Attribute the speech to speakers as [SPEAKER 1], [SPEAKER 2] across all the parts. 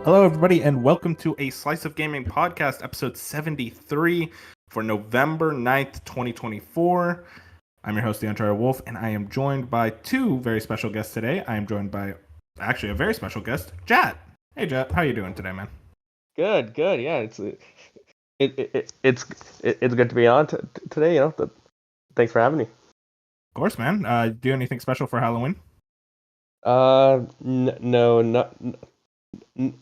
[SPEAKER 1] Hello, everybody, and welcome to a Slice of Gaming podcast, episode 73 for November 9th, 2024. I'm your host, the Uncharted Wolf, and I am joined by two very special guests today. I am joined by, actually, a very special guest, Jat. Hey, Jat, how you doing today, man?
[SPEAKER 2] Good. Yeah, it's good to be on today. Thanks for having me.
[SPEAKER 1] Of course, man. Do anything special for Halloween?
[SPEAKER 2] No,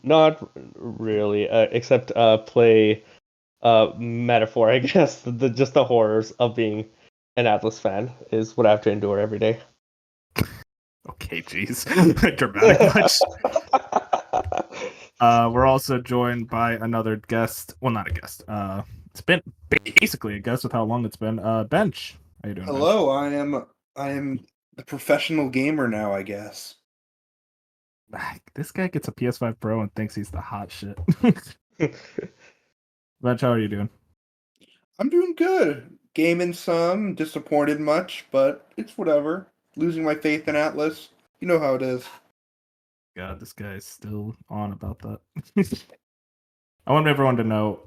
[SPEAKER 2] not really. Except play Metaphor. I guess just the horrors of being an Atlas fan is what I have to endure every day.
[SPEAKER 1] Okay, geez, dramatic much. We're also joined by another guest. Well, not a guest. It's been basically a guest with how long it's been. Bench. How you doing?
[SPEAKER 3] Hello, Bench? I am the professional gamer now, I guess.
[SPEAKER 1] This guy gets a PS5 Pro and thinks he's the hot shit. Bench, how are you doing?
[SPEAKER 3] I'm doing good. Gaming some, disappointed much, but it's whatever. Losing my faith in Atlas. You know how it is.
[SPEAKER 1] God, this guy is still on about that. I want everyone to know.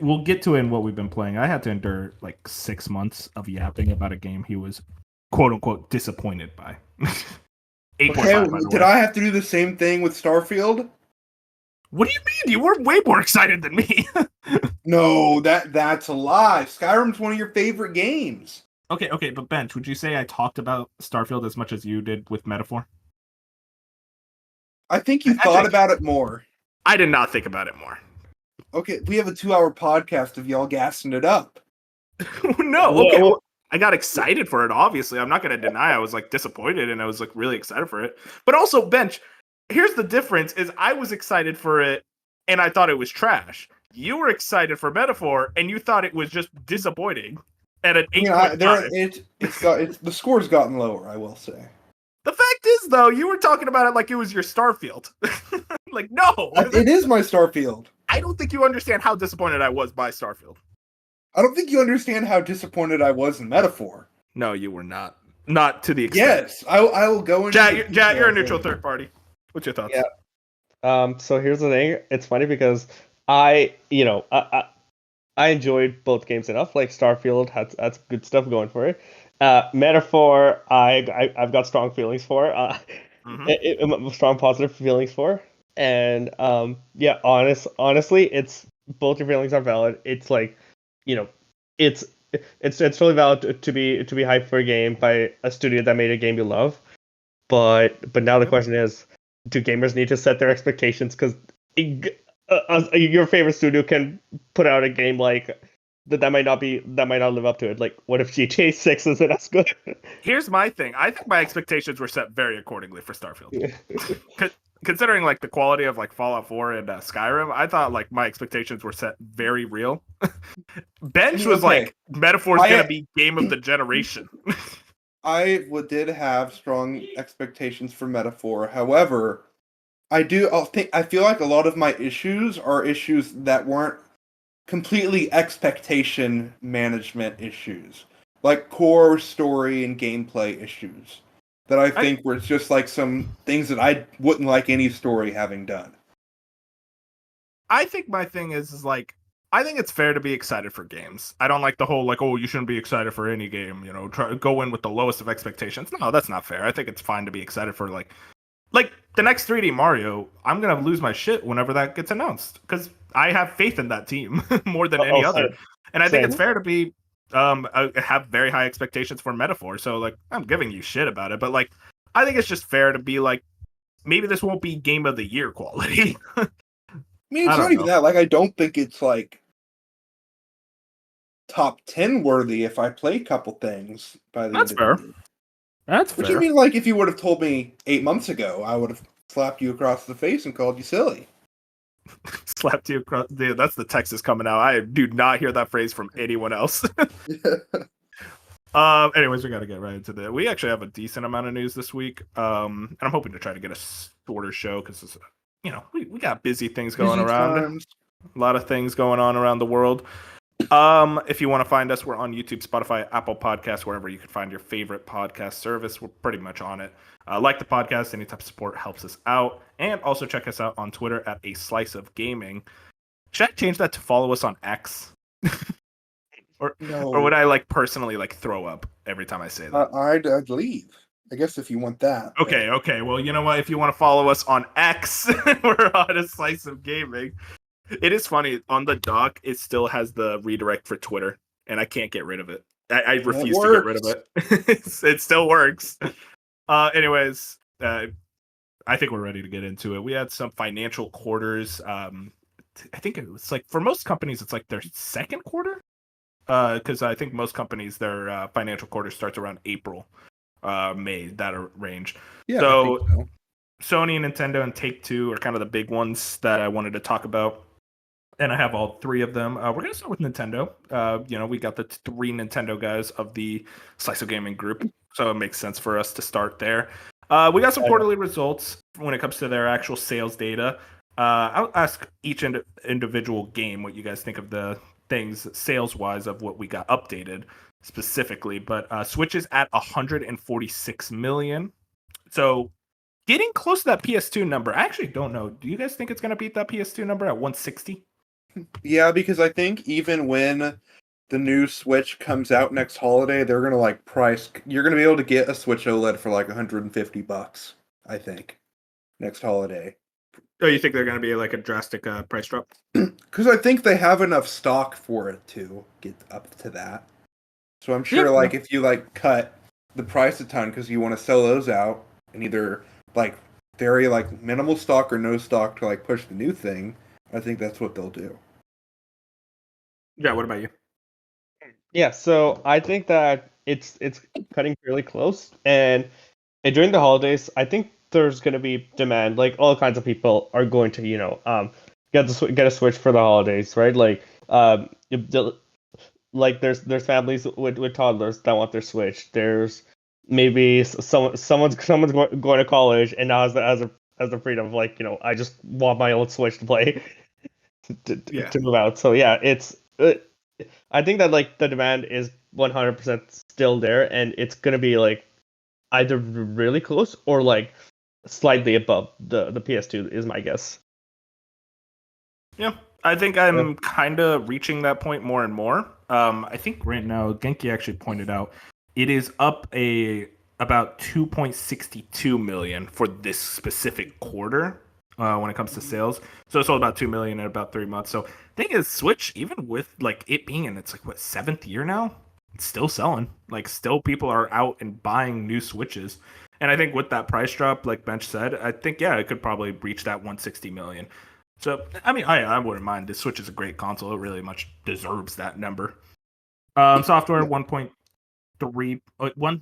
[SPEAKER 1] We'll get to it in what we've been playing. I had to endure like 6 months of yapping about a game he was quote unquote disappointed by.
[SPEAKER 3] 8.5. Did I have to do the same thing with Starfield?
[SPEAKER 1] What do you mean? You were way more excited than me.
[SPEAKER 3] No, that's a lie. Skyrim's one of your favorite games.
[SPEAKER 1] Okay, but Bench, would you say I talked about Starfield as much as you did with Metaphor?
[SPEAKER 3] I think you thought about it more.
[SPEAKER 1] I did not think about it more.
[SPEAKER 3] Okay, we have a 2-hour podcast of y'all gassing it up.
[SPEAKER 1] No, okay. Well, I got excited for it, obviously. I'm not going to deny I was like disappointed and I was like really excited for it. But also, Bench, here's the difference is I was excited for it and I thought it was trash. You were excited for Metaphor and you thought it was just disappointing at an 8.5.
[SPEAKER 3] The score's gotten lower, I will say.
[SPEAKER 1] The fact is, though, you were talking about it like it was your Starfield. Like, no.
[SPEAKER 3] It is my Starfield.
[SPEAKER 1] I don't think you understand how disappointed I was by Starfield.
[SPEAKER 3] I don't think you understand how disappointed I was in Metaphor.
[SPEAKER 1] No, you were not. Not to the extent.
[SPEAKER 3] Yes, I will go into...
[SPEAKER 1] Jat, you're a neutral third party. What's your thoughts?
[SPEAKER 2] Yeah. So here's the thing. It's funny because I enjoyed both games enough. Like Starfield had good stuff going for it. Metaphor, I've got strong feelings for. Strong positive feelings for. And honestly, it's both your feelings are valid. It's like, it's totally valid to be hyped for a game by a studio that made a game you love. But now the question is, do gamers need to set their expectations? Because your favorite studio can put out a game like that might not live up to it. Like, what if GTA 6 isn't as good?
[SPEAKER 1] Here's my thing. I think my expectations were set very accordingly for Starfield. Considering like the quality of like Fallout 4 and Skyrim, I thought like my expectations were set very real. Bench was like, Metaphor's gonna be game of the generation.
[SPEAKER 3] I did have strong expectations for Metaphor. However, I feel like a lot of my issues are issues that weren't completely expectation management issues, like core story and gameplay issues that I think were just like some things that I wouldn't like any story having done.
[SPEAKER 1] I think my thing is like, I think it's fair to be excited for games. I don't like the whole like, oh, you shouldn't be excited for any game, try to go in with the lowest of expectations. No, that's not fair. I think it's fine to be excited for like the next 3D Mario. I'm going to lose my shit whenever that gets announced because I have faith in that team more than any other. And I think it's fair to be have very high expectations for Metaphor. So like, I'm giving you shit about it, but like, I think it's just fair to be like, maybe this won't be game of the year quality.
[SPEAKER 3] I mean, it's not even that. Like, I don't think it's like top 10 worthy if I play a couple things by the
[SPEAKER 1] That's
[SPEAKER 3] end
[SPEAKER 1] fair.
[SPEAKER 3] of the year.
[SPEAKER 1] That's fair.
[SPEAKER 3] Which I mean, like, if you would have told me 8 months ago, I would have slapped you across the face and called you silly.
[SPEAKER 1] Slapped you across. Dude, that's the Texas coming out. I do not hear that phrase from anyone else. Anyways, we got to get right into that. We actually have a decent amount of news this week, and I'm hoping to try to get a shorter show because we got busy things going around. A lot of things going on around the world. If you want to find us, we're on YouTube, Spotify, Apple Podcasts, wherever you can find your favorite podcast service. We're pretty much on it. Like the podcast, any type of support helps us out. And also check us out on Twitter at A Slice of Gaming. Should I change that to follow us on X? or would I like personally like throw up every time I say that?
[SPEAKER 3] I'd leave. I guess if you want that.
[SPEAKER 1] Okay. Well, you know what? If you want to follow us on X, we're on A Slice of Gaming. It is funny. On the dock, it still has the redirect for Twitter, and I can't get rid of it. I refuse to get rid of it. It still works. Anyways, I think we're ready to get into it. We had some financial quarters. I think it was like for most companies, it's like their second quarter. Because I think most companies, their financial quarter starts around April, May, that range.
[SPEAKER 3] Yeah.
[SPEAKER 1] So Sony, Nintendo, and Take-Two are kind of the big ones that I wanted to talk about. And I have all three of them. We're going to start with Nintendo. We got the three Nintendo guys of the Slice of Gaming group. So it makes sense for us to start there. We got some quarterly results when it comes to their actual sales data. I'll ask each individual game what you guys think of the things sales-wise of what we got updated specifically. But Switch is at 146 million. So getting close to that PS2 number. I actually don't know. Do you guys think it's going to beat that PS2 number at 160?
[SPEAKER 3] Yeah, because I think even when the new Switch comes out next holiday, they're gonna like price. You're gonna be able to get a Switch OLED for like $150. I think next holiday.
[SPEAKER 1] Oh, you think they're going to be like a drastic price drop?
[SPEAKER 3] Because I think they have enough stock for it to get up to that. So I'm sure, like, if you like cut the price a ton because you want to sell those out and either like very like minimal stock or no stock to like push the new thing, I think that's what they'll do.
[SPEAKER 1] Yeah. What about you?
[SPEAKER 2] Yeah, so I think that it's cutting fairly close, and during the holidays, I think there's going to be demand. Like all kinds of people are going to, get a Switch for the holidays, right? Like, like there's families with toddlers that want their Switch. There's maybe someone's going to college and now has the freedom of like, I just want my old Switch to play to move out. So yeah, I think that like the demand is 100% still there, and it's gonna be like either really close or like slightly above the PS2 is my guess.
[SPEAKER 1] Yeah, I think I'm kind of reaching that point more and more. I think right now Genki actually pointed out it is up about 2.62 million for this specific quarter when it comes to sales. So it's all about 2 million in about 3 months. So thing is, Switch, even with like it being in its like what 7th year now, it's still selling. Like still people are out and buying new Switches. And I think with that price drop, like Bench said, I think it could probably reach that 160 million. So I mean, I wouldn't mind. The Switch is a great console. It really much deserves that number. Software 1.3 1.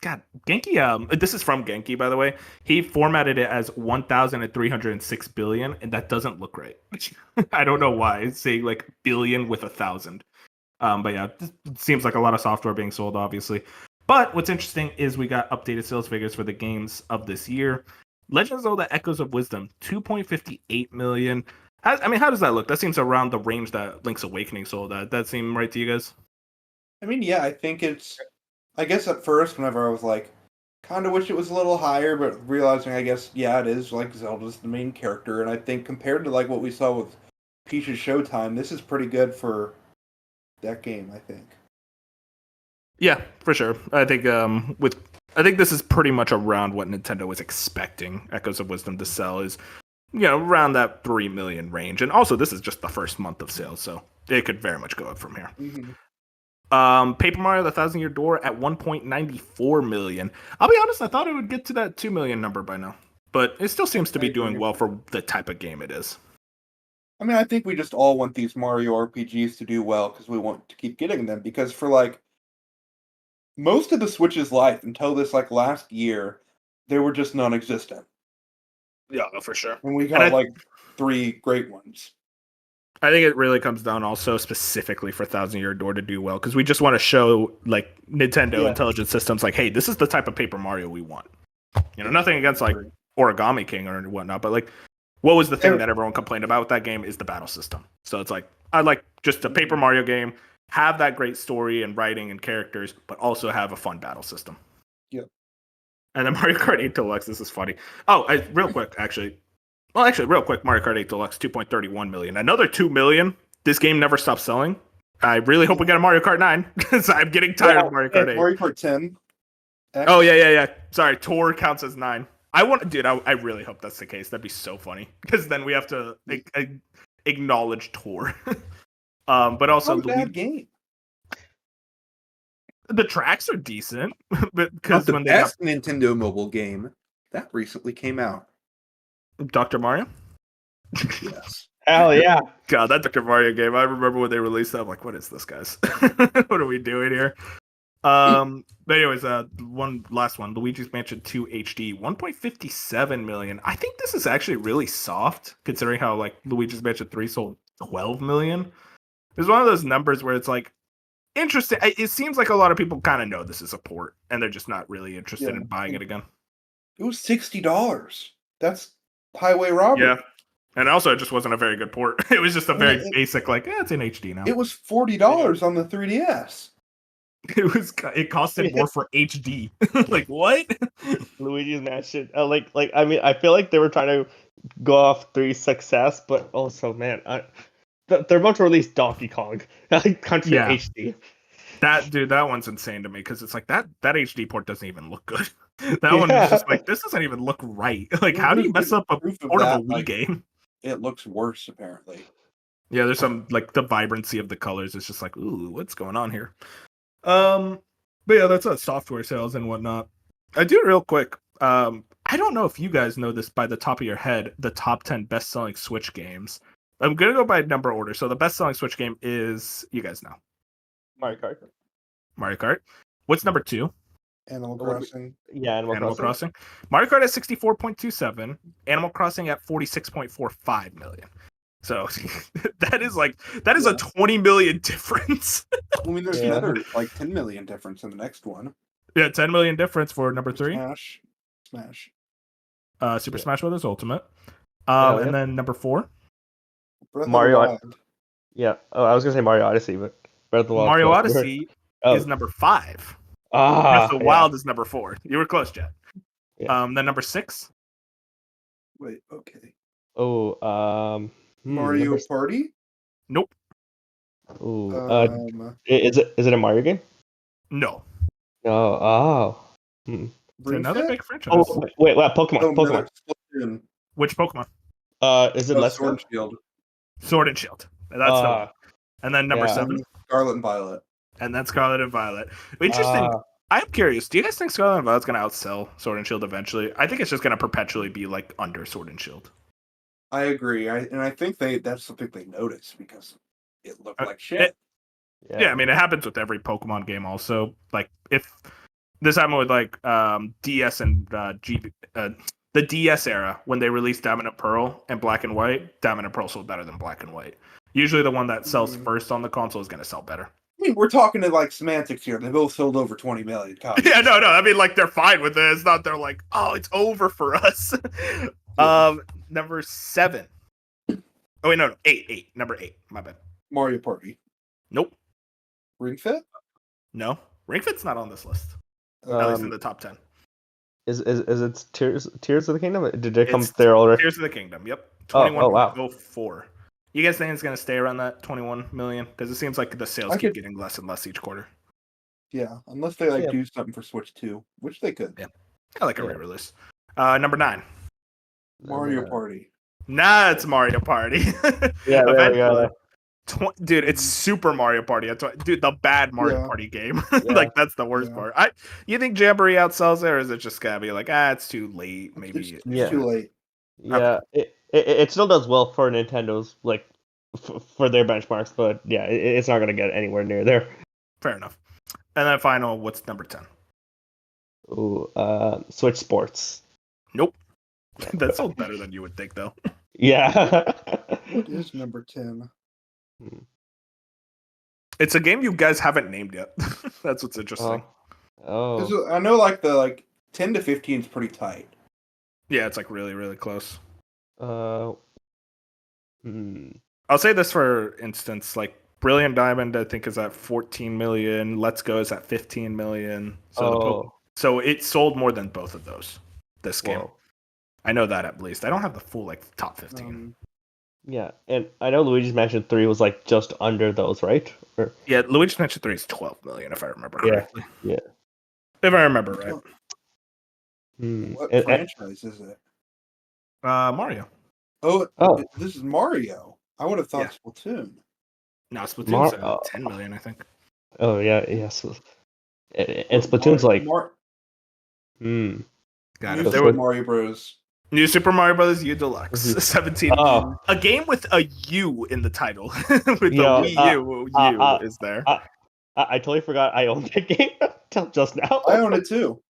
[SPEAKER 1] God, Genki. This is from Genki, by the way. He formatted it as 1,306 billion, and that doesn't look right. I don't know why. It's saying like billion with 1,000. But yeah, it seems like a lot of software being sold, obviously. But what's interesting is we got updated sales figures for the games of this year. Legend of Zelda Echoes of Wisdom, 2.58 million. How does that look? That seems around the range that Link's Awakening sold at. That seem right to you guys?
[SPEAKER 3] I mean, yeah, I think it's. I guess at first, whenever I was like, kind of wish it was a little higher, but realizing, I guess, yeah, it is like Zelda's the main character, and I think compared to like what we saw with Peach's Showtime, this is pretty good for that game. I think.
[SPEAKER 1] Yeah, for sure. I think this is pretty much around what Nintendo was expecting Echoes of Wisdom to sell is, around that 3 million range. And also, this is just the first month of sales, so it could very much go up from here.
[SPEAKER 3] Mm-hmm.
[SPEAKER 1] Paper Mario: The Thousand Year Door at 1.94 million. I'll be honest, I thought it would get to that 2 million number by now, but it still seems to be doing well for the type of game it is.
[SPEAKER 3] I mean, I think we just all want these Mario RPGs to do well because we want to keep getting them. Because for like most of the Switch's life until this like last year, they were just non-existent.
[SPEAKER 1] Yeah, for sure.
[SPEAKER 3] And we got like 3 great ones.
[SPEAKER 1] I think it really comes down also specifically for Thousand Year Door to do well because we just want to show like Nintendo Intelligent Systems like, hey, this is the type of Paper Mario we want. Nothing against like Origami King or whatnot, but like What was the thing that everyone complained about with that game is the battle system. So it's like, I like just a Paper Mario game, have that great story and writing and characters, but also have a fun battle system.
[SPEAKER 3] Yep.
[SPEAKER 1] And then Mario Kart 8 Deluxe, this is funny. Real quick, real quick, Mario Kart 8 Deluxe, 2.31 million. Another 2 million. This game never stops selling. I really hope we get a Mario Kart 9, because I'm getting tired of Mario Kart 8.
[SPEAKER 3] Mario Kart 10. X.
[SPEAKER 1] Oh, yeah. Sorry, Tour counts as 9. I really hope that's the case. That'd be so funny, because then we have to acknowledge Tour. But also,
[SPEAKER 3] Not a bad game.
[SPEAKER 1] The tracks are decent,
[SPEAKER 4] because the best Nintendo mobile game that recently came out.
[SPEAKER 1] Dr. Mario?
[SPEAKER 3] Yes.
[SPEAKER 2] Hell yeah.
[SPEAKER 1] God, that Dr. Mario game, I remember when they released that, I'm like, what is this, guys? What are we doing here? But anyways, one last one. Luigi's Mansion 2 HD, 1.57 million. I think this is actually really soft, considering how like Luigi's Mansion 3 sold 12 million. It's one of those numbers where it's like, interesting. It seems like a lot of people kind of know this is a port, and they're just not really interested in buying it again.
[SPEAKER 3] It was $60. That's highway robbery.
[SPEAKER 1] Yeah. And also, it just wasn't a very good port. It was just a very basic, like, it's in HD now.
[SPEAKER 3] It was $40 on the 3DS.
[SPEAKER 1] It costed more for HD. Like, what?
[SPEAKER 2] Luigi's Mansion. I mean, I feel like they were trying to go off 3's success, but also, man, they're about to release Donkey Kong Country HD.
[SPEAKER 1] That one's insane to me, because it's like that HD port doesn't even look good. That one is just like, this doesn't even look right. Like, how do you mess up a port of a Wii game?
[SPEAKER 3] It looks worse, apparently.
[SPEAKER 1] Yeah, there's some, like, the vibrancy of the colors. It's just like, ooh, what's going on here? But yeah, that's software sales and whatnot. I do real quick. I don't know if you guys know this by the top of your head, the top 10 best-selling Switch games. I'm going to go by number order. So the best-selling Switch game is, you guys know. Mario Kart. What's number 2?
[SPEAKER 3] Animal Crossing.
[SPEAKER 2] Yeah,
[SPEAKER 1] Animal Crossing. Mario Kart at 64.27. Animal Crossing at 46.45 million. So that is a 20 million difference.
[SPEAKER 3] I mean, there's another like 10 million difference in the next one.
[SPEAKER 1] Yeah, 10 million difference for number 3.
[SPEAKER 3] Smash.
[SPEAKER 1] Super Smash Bros. Ultimate. And then number 4.
[SPEAKER 2] Mario. Yeah. Oh, I was gonna say Mario Odyssey, but Breath of the Wild.
[SPEAKER 1] Mario Odyssey is number 5. Breath of the Wild is number 4. You were close, Jet.
[SPEAKER 2] Yeah.
[SPEAKER 1] Then number 6.
[SPEAKER 3] Wait. Okay.
[SPEAKER 2] Oh.
[SPEAKER 3] Mario Party.
[SPEAKER 1] Nope.
[SPEAKER 2] Ooh. Is it a Mario game?
[SPEAKER 1] No.
[SPEAKER 2] Oh.
[SPEAKER 1] It's another big franchise.
[SPEAKER 2] Oh, wait, Pokemon.
[SPEAKER 1] Which Pokemon?
[SPEAKER 2] Is it Let's
[SPEAKER 3] Sword and Shield?
[SPEAKER 1] Sword and Shield. That's the one. And then number 7.
[SPEAKER 3] Scarlet and Violet.
[SPEAKER 1] And then Scarlet and Violet. Interesting. I'm curious. Do you guys think Scarlet and Violet's going to outsell Sword and Shield eventually? I think it's just going to perpetually be like under Sword and Shield.
[SPEAKER 3] I agree. I think that's something they noticed because it looked like shit.
[SPEAKER 1] Yeah, I mean, it happens with every Pokemon game also. Like, if this happened with like DS and the DS era, when they released Diamond and Pearl and Black and White, Diamond and Pearl sold better than Black and White. Usually the one that sells first on the console is going to sell better.
[SPEAKER 3] I mean, we're talking to like semantics here. They both sold over 20 million copies.
[SPEAKER 1] Yeah, no. I mean, like, they're fine with it. It's not they're like, oh, it's over for us. Number 7. Oh, wait, no. 8. Number 8. My bad.
[SPEAKER 3] Mario Party.
[SPEAKER 1] Nope.
[SPEAKER 3] Ring Fit?
[SPEAKER 1] No. Ring Fit's not on this list. At least in the top 10.
[SPEAKER 2] Is it Tears of the Kingdom? Did they come there already?
[SPEAKER 1] Tears of the Kingdom, yep. 21.04.
[SPEAKER 2] Wow.
[SPEAKER 1] You guys think it's going to stay around that 21 million? Because it seems like the sales keep getting less and less each quarter.
[SPEAKER 3] Yeah, unless they do something for Switch 2, which they could.
[SPEAKER 1] Yeah, I like a re-release. Number 9.
[SPEAKER 3] Mario Party.
[SPEAKER 1] Nah, it's Mario Party.
[SPEAKER 2] Yeah, there we go.
[SPEAKER 1] Dude, it's Super Mario Party. Dude, the bad Mario Party game. Like, that's the worst part. You think Jamboree outsells it, or is it just gonna be like, it's too late? Maybe
[SPEAKER 3] it's too late.
[SPEAKER 2] Yeah, it still does well for Nintendo's like for their benchmarks, but yeah, it's not gonna get anywhere near there.
[SPEAKER 1] Fair enough. And then final, what's number 10?
[SPEAKER 2] Ooh, Switch Sports.
[SPEAKER 1] Nope. That sounds better than you would think, though.
[SPEAKER 2] Yeah.
[SPEAKER 3] What is number 10?
[SPEAKER 1] It's a game you guys haven't named yet. That's what's interesting.
[SPEAKER 2] Oh.
[SPEAKER 3] I know, like, the 10 to 15 is pretty tight.
[SPEAKER 1] Yeah, it's like really, really close.
[SPEAKER 2] Uh, hmm.
[SPEAKER 1] I'll say this for instance, like Brilliant Diamond, I think is at 14 million. Let's Go is at 15 million. So so it sold more than both of those. This game,
[SPEAKER 2] Whoa.
[SPEAKER 1] I know that at least. I don't have the full like top 15.
[SPEAKER 2] Yeah, and I know Luigi's Mansion 3 was like just under those, right?
[SPEAKER 1] Yeah, Luigi's Mansion 3 is 12 million if I remember correctly.
[SPEAKER 2] Yeah.
[SPEAKER 1] If I remember right.
[SPEAKER 3] What franchise is it?
[SPEAKER 1] Mario.
[SPEAKER 3] Oh, this is Mario. I would have thought Splatoon.
[SPEAKER 1] No, Splatoon's 10 million, I think.
[SPEAKER 2] Oh yeah, yes. And Splatoon's like.
[SPEAKER 1] God,
[SPEAKER 3] New Super Mario Bros.
[SPEAKER 1] New Super Mario Bros. U Deluxe, 17. A game with a U in the title, with the Wii U is there.
[SPEAKER 2] I totally forgot I owned that game until just now.
[SPEAKER 3] I own it too.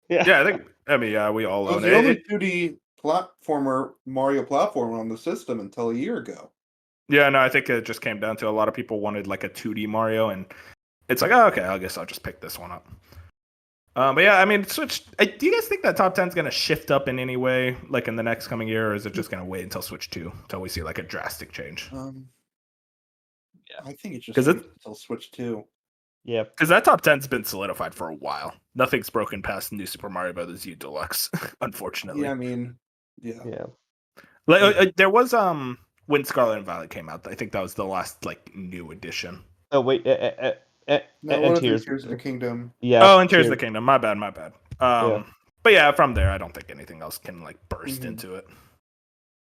[SPEAKER 2] Yeah,
[SPEAKER 1] We all own it.
[SPEAKER 3] It was the only 2D Mario platformer on the system until a year ago.
[SPEAKER 1] Yeah, no, I think it just came down to a lot of people wanted like a 2D Mario, and it's like, oh, okay, I guess I'll just pick this one up. But yeah, I mean, Switch. Do you guys think that top 10 is going to shift up in any way, like in the next coming year, or is it just going to wait until Switch 2 until we see like a drastic change?
[SPEAKER 3] I think it's just until Switch 2.
[SPEAKER 2] Yeah,
[SPEAKER 1] because that top 10's been solidified for a while. Nothing's broken past New Super Mario Bros. U Deluxe, unfortunately.
[SPEAKER 3] Yeah, I mean, yeah.
[SPEAKER 1] Like there was when Scarlet and Violet came out. I think that was the last like new edition.
[SPEAKER 2] Oh wait,
[SPEAKER 3] and Tears of the Kingdom.
[SPEAKER 2] Yeah.
[SPEAKER 1] Oh, and Tears of the Kingdom. My bad. But yeah, from there, I don't think anything else can like burst into it.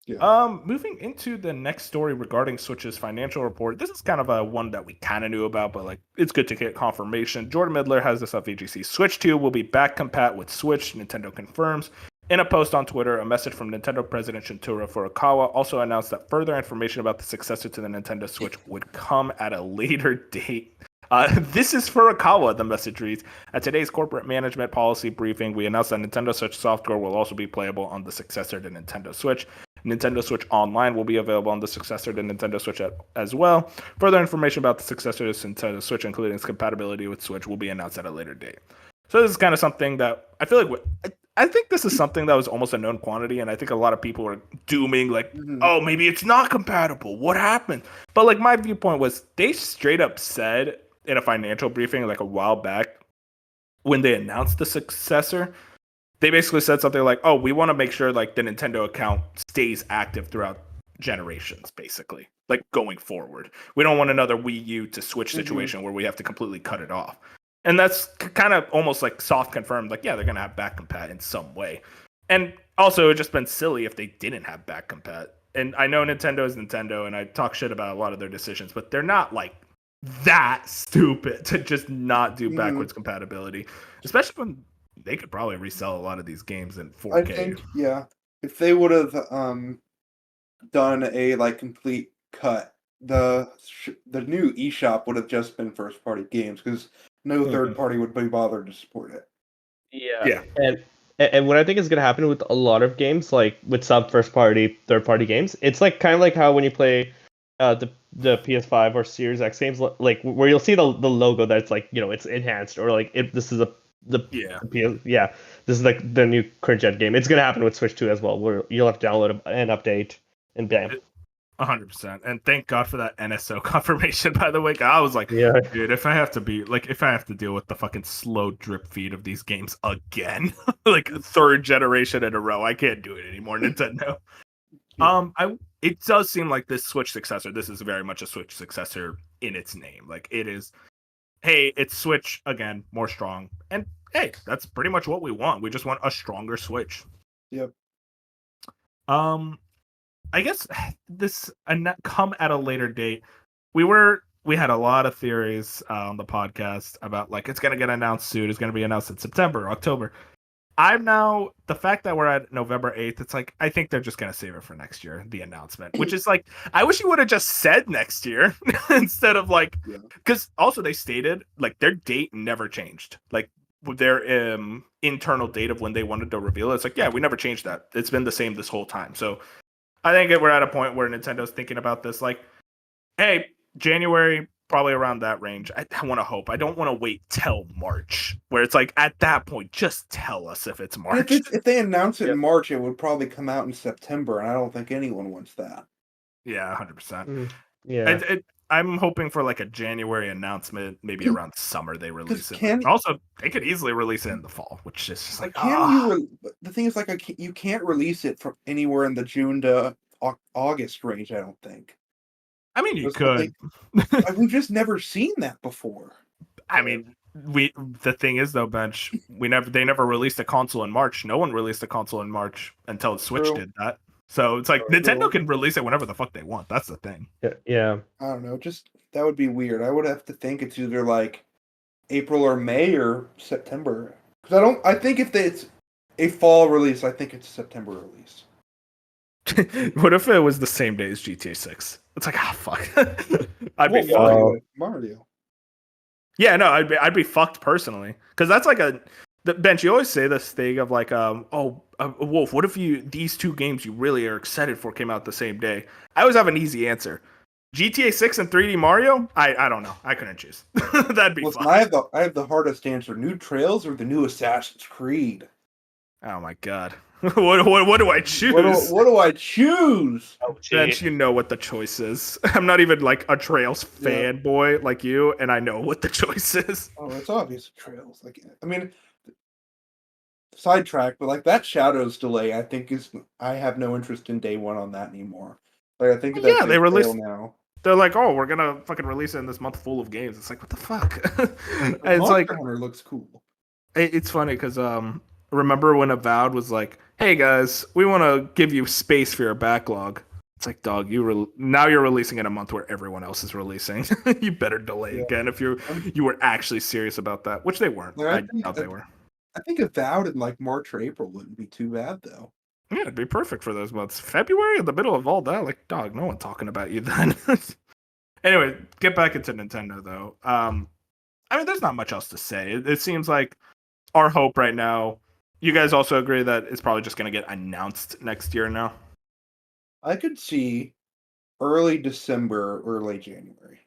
[SPEAKER 1] Yeah. Moving into the next story regarding Switch's financial report. This is kind of a one that we kind of knew about, but like it's good to get confirmation. Jordan Midler has this on VGC. Switch 2 will be back compat with Switch. Nintendo confirms. In a post on Twitter, a message from Nintendo President Shintaro Furukawa also announced that further information about the successor to the Nintendo Switch would come at a later date. This is Furukawa, the message reads. At today's corporate management policy briefing, we announced that Nintendo Switch software will also be playable on the successor to Nintendo Switch. Nintendo Switch Online will be available on the successor to Nintendo Switch as well. Further information about the successor to Nintendo Switch, including its compatibility with Switch, will be announced at a later date. So this is kind of something that I feel like I think this is something that was almost a known quantity, and I think a lot of people were dooming like, oh, maybe it's not compatible. What happened? But like my viewpoint was they straight up said in a financial briefing like a while back when they announced the successor, they basically said something like, oh, we want to make sure like the Nintendo account stays active throughout generations, basically, like going forward. We don't want another Wii U to Switch situation where we have to completely cut it off. And that's kind of almost like soft confirmed, like, yeah, they're going to have back compat in some way. And also, it would just been silly if they didn't have back compat. And I know Nintendo is Nintendo, and I talk shit about a lot of their decisions, but they're not like that stupid to just not do backwards compatibility, especially when they could probably resell a lot of these games in 4K.
[SPEAKER 3] I think, if they would have done a like complete cut, the new eShop would have just been first party games because no third party would be bothered to support it.
[SPEAKER 2] Yeah. And what I think is going to happen with a lot of games, like with some first party, third party games, it's like kind of like how when you play the PS5 or Series X games, like where you'll see the logo that's like, you know, it's enhanced, or like this is this is like the new current gen game. It's going to happen with Switch 2 as well, where you'll have to download an update and bam.
[SPEAKER 1] 100%. And thank God for that NSO confirmation, by the way. I was like, dude, if I have to deal with the fucking slow drip feed of these games again, like third generation in a row, I can't do it anymore, Nintendo. It does seem like this Switch successor, this is very much a Switch successor in its name. Like it is, hey, it's Switch again, more strong. And hey, that's pretty much what we want. We just want a stronger Switch.
[SPEAKER 3] Yep.
[SPEAKER 1] I guess this come at a later date. We had a lot of theories on the podcast about like it's gonna get announced soon. It's gonna be announced in September, October. The fact that we're at November 8th, it's like I think they're just gonna save it for next year, the announcement. Which is like I wish you would have just said next year instead of like because also they stated like their date never changed. Like their internal date of when they wanted to reveal it. It's like, yeah, we never changed that. It's been the same this whole time. So I think we're at a point where Nintendo's thinking about this like, hey, January, probably around that range. I want to hope. I don't want to wait till March, where it's like at that point, just tell us if it's
[SPEAKER 3] And
[SPEAKER 1] March.
[SPEAKER 3] if they announce it in March, it would probably come out in September, and I don't think anyone wants that.
[SPEAKER 1] Yeah, 100%.
[SPEAKER 2] Yeah.
[SPEAKER 1] I'm hoping for like a January announcement, maybe around summer they release it.
[SPEAKER 3] Can-
[SPEAKER 1] Also, they could easily release it in the fall, which is just like,
[SPEAKER 3] the thing is, like, you can't release it from anywhere in the June to August range. I don't think.
[SPEAKER 1] I mean, you
[SPEAKER 3] Because,
[SPEAKER 1] could.
[SPEAKER 3] we've just never seen that before.
[SPEAKER 1] I mean, the thing is though, Bench, they never released a console in March. No one released a console in March until Switch
[SPEAKER 3] True.
[SPEAKER 1] did that. So it's like
[SPEAKER 3] True.
[SPEAKER 1] Nintendo can release it whenever the fuck they want. That's the thing.
[SPEAKER 2] Yeah.
[SPEAKER 3] I don't know. Just that would be weird. I would have to think it's either like April or May or September. Because I think if it's a fall release, I think it's a September release.
[SPEAKER 1] What if it was the same day as GTA 6? It's like, fuck. I'd be
[SPEAKER 3] Well,
[SPEAKER 1] fucked.
[SPEAKER 3] Mario.
[SPEAKER 1] Yeah, no, I'd be fucked personally, because that's like Bench. You always say this thing of like, Wolf. What if these two games you really are excited for came out the same day? I always have an easy answer: GTA 6 and 3D Mario. I don't know. I couldn't choose. That'd be fun.
[SPEAKER 3] I have the hardest answer: New Trails or the new Assassin's Creed.
[SPEAKER 1] Oh my god. What do I choose?
[SPEAKER 3] What do I choose?
[SPEAKER 1] Bench, you know what the choice is. I'm not even like a Trails fanboy like you, and I know what the choice is.
[SPEAKER 3] Oh, it's obvious Trails. Like, I mean, sidetrack, but like that Shadows delay, I think I have no interest in day one on that anymore. Like, I think that's
[SPEAKER 1] they released
[SPEAKER 3] now.
[SPEAKER 1] They're like, oh, we're gonna fucking release it in this month full of games. It's like, what the fuck? It's
[SPEAKER 3] Monster
[SPEAKER 1] like,
[SPEAKER 3] Hunter looks cool.
[SPEAKER 1] it's funny because remember when Avowed was like, hey guys, we want to give you space for your backlog. It's like, dog, now you're releasing in a month where everyone else is releasing. You better delay again if you were actually serious about that, which they weren't.
[SPEAKER 3] Like,
[SPEAKER 1] I doubt they were.
[SPEAKER 3] I think Avowed in like March or April wouldn't be too bad though.
[SPEAKER 1] Yeah, it'd be perfect for those months. February, in the middle of all that, like, dog, no one talking about you then. Anyway, get back into Nintendo though. I mean, there's not much else to say. It seems like our hope right now. You guys also agree that it's probably just going to get announced next year now?
[SPEAKER 3] I could see early December or late January.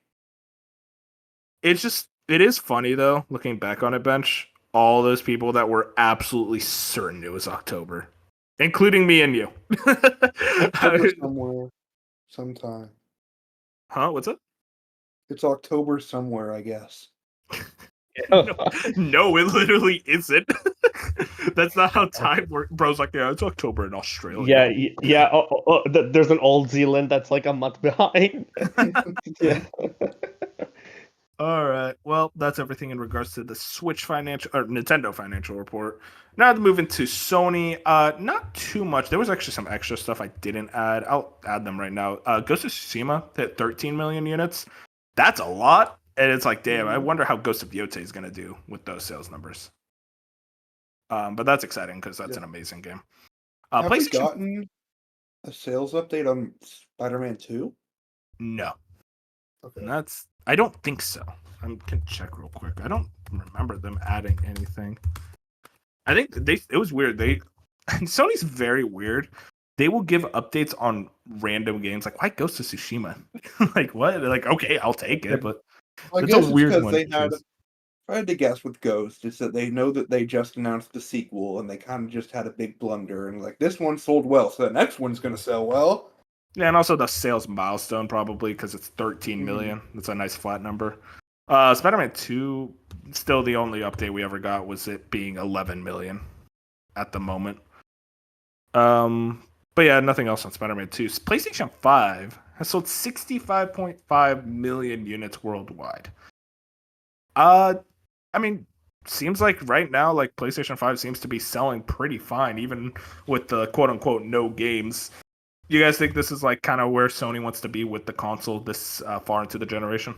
[SPEAKER 1] It is funny though, looking back on it, Bench. All those people that were absolutely certain it was October, including me and you.
[SPEAKER 3] October somewhere, sometime.
[SPEAKER 1] Huh? What's it?
[SPEAKER 3] It's October somewhere, I guess.
[SPEAKER 1] No, it literally isn't. That's not how time works. Bro's like, yeah, it's October in Australia.
[SPEAKER 2] Yeah. There's an old Zealand that's like a month behind. Yeah.
[SPEAKER 1] All right. Well, that's everything in regards to the Nintendo financial report. Now to move into Sony. Not too much. There was actually some extra stuff I didn't add. I'll add them right now. Ghost of Tsushima hit 13 million units. That's a lot. And it's like, damn, I wonder how Ghost of Yotei is going to do with those sales numbers. But that's exciting because that's an amazing game.
[SPEAKER 3] Have we gotten a sales update on Spider-Man 2?
[SPEAKER 1] No.
[SPEAKER 3] Okay.
[SPEAKER 1] And I don't think so. I can check real quick. I don't remember them adding anything. I think it was weird. Sony's very weird. They will give updates on random games. Like, why Ghost of Tsushima? Like, what? They're like, okay, I'll take it, but
[SPEAKER 3] I
[SPEAKER 1] it's
[SPEAKER 3] guess
[SPEAKER 1] a weird
[SPEAKER 3] because
[SPEAKER 1] one.
[SPEAKER 3] I had to guess with Ghost is that they know that they just announced the sequel and they kind of just had a big blunder and like this one sold well, so the next one's gonna sell well.
[SPEAKER 1] Yeah, and also the sales milestone probably because it's 13 million. That's a nice flat number. Spider-Man 2, still the only update we ever got was it being 11 million at the moment. But yeah, nothing else on Spider-Man 2. PlayStation 5 has sold 65.5 million units worldwide. I mean, seems like right now, like PlayStation 5 seems to be selling pretty fine, even with the quote-unquote no games. You guys think this is like kind of where Sony wants to be with the console this far into the generation?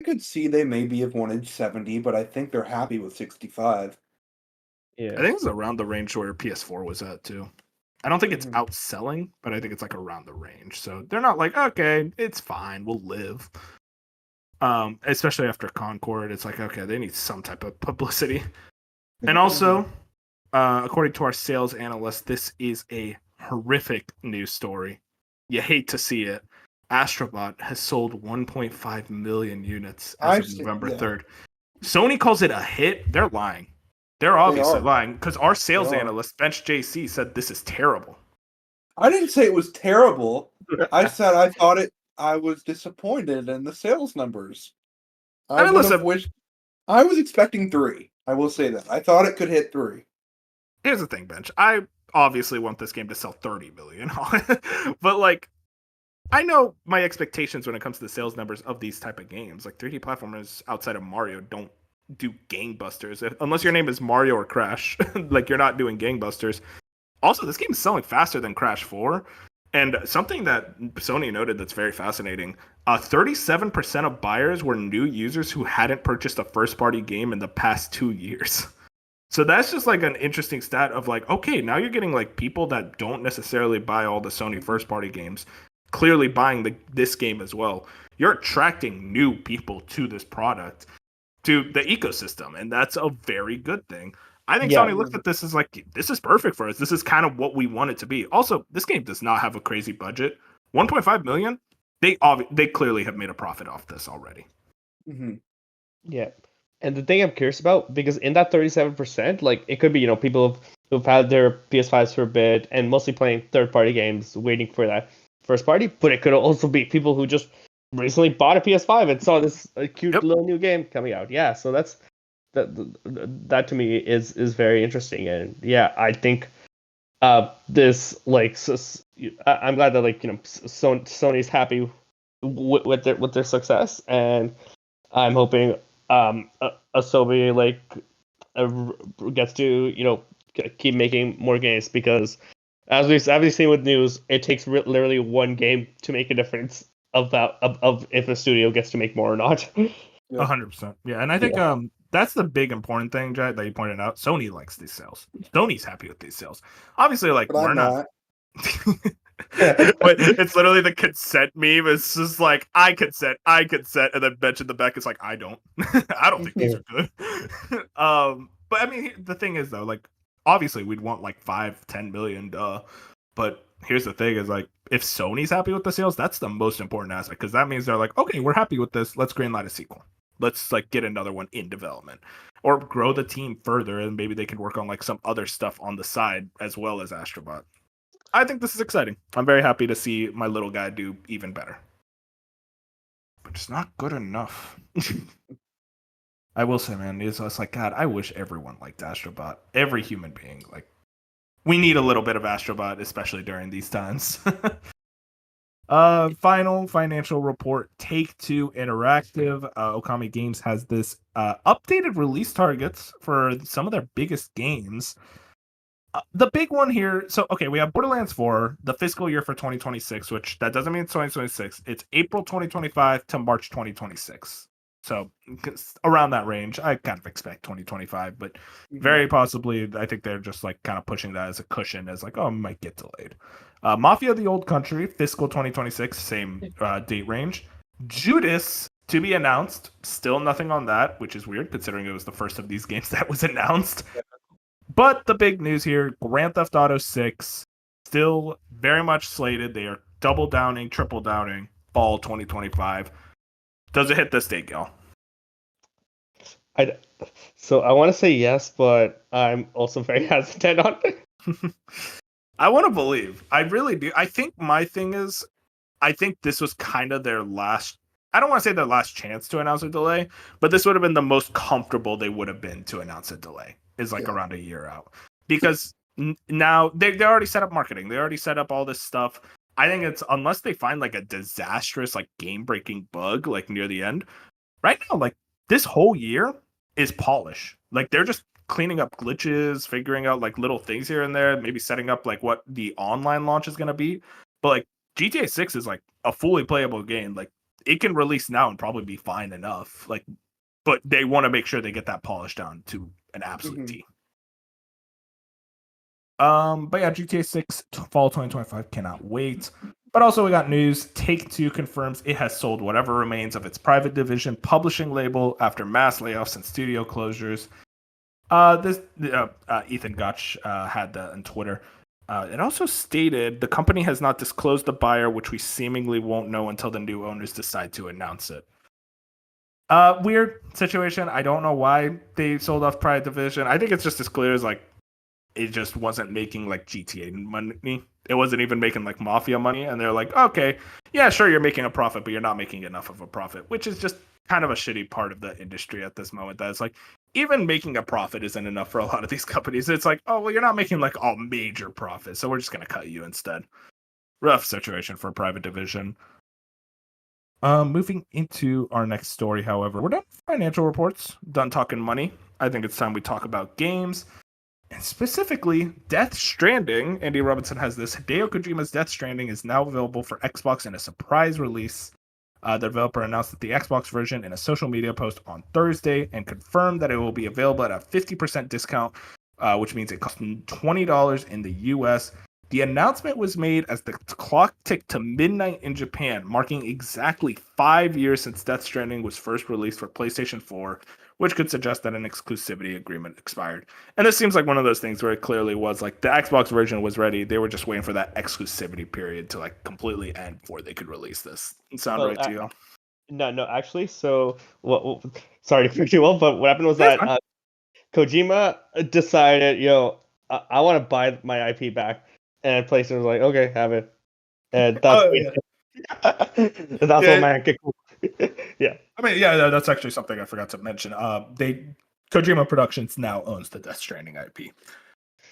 [SPEAKER 3] I could see they maybe have wanted 70, but I think they're happy with 65.
[SPEAKER 2] Yeah.
[SPEAKER 1] I think it's around the range where PS4 was at too. I don't think it's outselling, but I think it's like around the range. So they're not like, okay, it's fine, we'll live. Especially after Concord, it's like, okay, they need some type of publicity. And also, according to our sales analyst, this is a horrific news story. You hate to see it. Astrobot has sold 1.5 million units as of November
[SPEAKER 3] yeah.
[SPEAKER 1] 3rd. Sony calls it a hit. They're lying. They're obviously lying because our sales analyst, Bench JC, said this is terrible.
[SPEAKER 3] I didn't say it was terrible. I said I was disappointed in the sales numbers. I was expecting 3. I will say that. I thought it could hit 3.
[SPEAKER 1] Here's the thing, Bench. I obviously want this game to sell 30 million. But like, I know my expectations when it comes to the sales numbers of these type of games. Like 3D platformers outside of Mario don't do gangbusters. Unless your name is Mario or Crash. Like you're not doing gangbusters. Also, this game is selling faster than Crash 4. And something that Sony noted that's very fascinating, 37% of buyers were new users who hadn't purchased a first-party game in the past 2 years. So that's just like an interesting stat of like, okay, now you're getting like people that don't necessarily buy all the Sony first-party games, clearly buying this game as well. You're attracting new people to this product, to the ecosystem, and that's a very good thing. I think Sony looked at this as like, this is perfect for us. This is kind of what we want it to be. Also, this game does not have a crazy budget. 1.5 million, they clearly have made a profit off this already.
[SPEAKER 3] Mm-hmm.
[SPEAKER 2] Yeah. And the thing I'm curious about, because in that 37%, like it could be, people who've had their PS5s for a bit and mostly playing third-party games, waiting for that first party, but it could also be people who just recently bought a PS5 and saw this cute little new game coming out. Yeah, so that to me is very interesting, and yeah, I think this like I'm glad that Sony's happy with their success, and I'm hoping Asobi gets to keep making more games, because as we've seen with news, it takes literally one game to make a difference of if a studio gets to make more or not.
[SPEAKER 1] 100%. Yeah, and I think that's the big important thing, Jai, that you pointed out. Sony likes these sales. Sony's happy with these sales. Obviously, like,
[SPEAKER 3] but we're not.
[SPEAKER 1] But it's literally the consent meme. It's just like, I consent, and then Bench in the back is like, I don't. I don't think these are good. But I mean, the thing is though, like, obviously we'd want like 5-10 million, but here's the thing is like, if Sony's happy with the sales, that's the most important aspect, because that means they're like, okay, we're happy with this, let's greenlight a sequel. Let's like get another one in development, or grow the team further, and maybe they can work on like some other stuff on the side as well as Astrobot. I think this is exciting. I'm very happy to see my little guy do even better. But it's not good enough. I will say, man, it's like, God, I wish everyone liked Astrobot. Every human being. Like, we need a little bit of Astrobot, especially during these times. Final financial report. Take-Two Interactive. Okami Games has this updated release targets for some of their biggest games. The big one here, so okay, we have Borderlands 4, the fiscal year for 2026, which that doesn't mean it's 2026. It's April 2025 to March 2026. So around that range. I kind of expect 2025, but very possibly I think they're just like kind of pushing that as a cushion, as like, oh, it might get delayed. Mafia: The Old Country, fiscal 2026, same date range. Judas to be announced, still nothing on that, which is weird considering it was the first of these games that was announced. But the big news here, Grand Theft Auto 6, still very much slated. They are double downing, triple downing, fall 2025. Does it hit this date, Gal?
[SPEAKER 2] So I want to say yes, but I'm also very hesitant on it.
[SPEAKER 1] I want to believe. I really do. I think my thing is, I think this was kind of their last, I don't want to say their last chance to announce a delay, but this would have been the most comfortable they would have been to announce a delay. Is like around a year out, because now they already set up marketing. They already set up all this stuff. I think it's, unless they find like a disastrous, like game breaking bug, like near the end, right now, like this whole year is polish. Like they're just cleaning up glitches, figuring out like little things here and there, maybe setting up like what the online launch is going to be. But like GTA 6 is like a fully playable game. Like it can release now and probably be fine enough. Like, but they want to make sure they get that polished down to an absolute T. But yeah, GTA 6 fall 2025, cannot wait. But also we got news. Take-Two confirms it has sold whatever remains of its private division publishing label after mass layoffs and studio closures. Ethan Gotch had that on Twitter. It also stated the company has not disclosed the buyer, which we seemingly won't know until the new owners decide to announce it. Weird situation. I don't know why they sold off Private Division. I think it's just as clear as like it just wasn't making like GTA money. It wasn't even making like Mafia money, and they're like, okay, yeah, sure, you're making a profit, but you're not making enough of a profit, which is just kind of a shitty part of the industry at this moment. That it's like even making a profit isn't enough for a lot of these companies. It's like, oh well, you're not making like all major profits, so we're just gonna cut you instead. Rough situation for Private Division. Moving into our next story, however, we're done with financial reports, done talking money. I think it's time we talk about games. And specifically, Death Stranding. Andy Robinson has this. Hideo Kojima's Death Stranding is now available for Xbox in a surprise release. The developer announced that the Xbox version in a social media post on Thursday and confirmed that it will be available at a 50% discount, which means it costs $20 in the US. The announcement was made as the clock ticked to midnight in Japan, marking exactly 5 years since Death Stranding was first released for PlayStation 4, which could suggest that an exclusivity agreement expired. And this seems like one of those things where it clearly was like the Xbox version was ready. They were just waiting for that exclusivity period to like completely end before they could release this. Sound right to you?
[SPEAKER 2] No, actually. So, sorry to cut you off, but what happened was that Kojima decided, I want to buy my IP back, and PlayStation was like, okay, have it, and that's that's what man get cool. Yeah.
[SPEAKER 1] I mean, yeah, that's actually something I forgot to mention. Kojima Productions now owns the Death Stranding IP.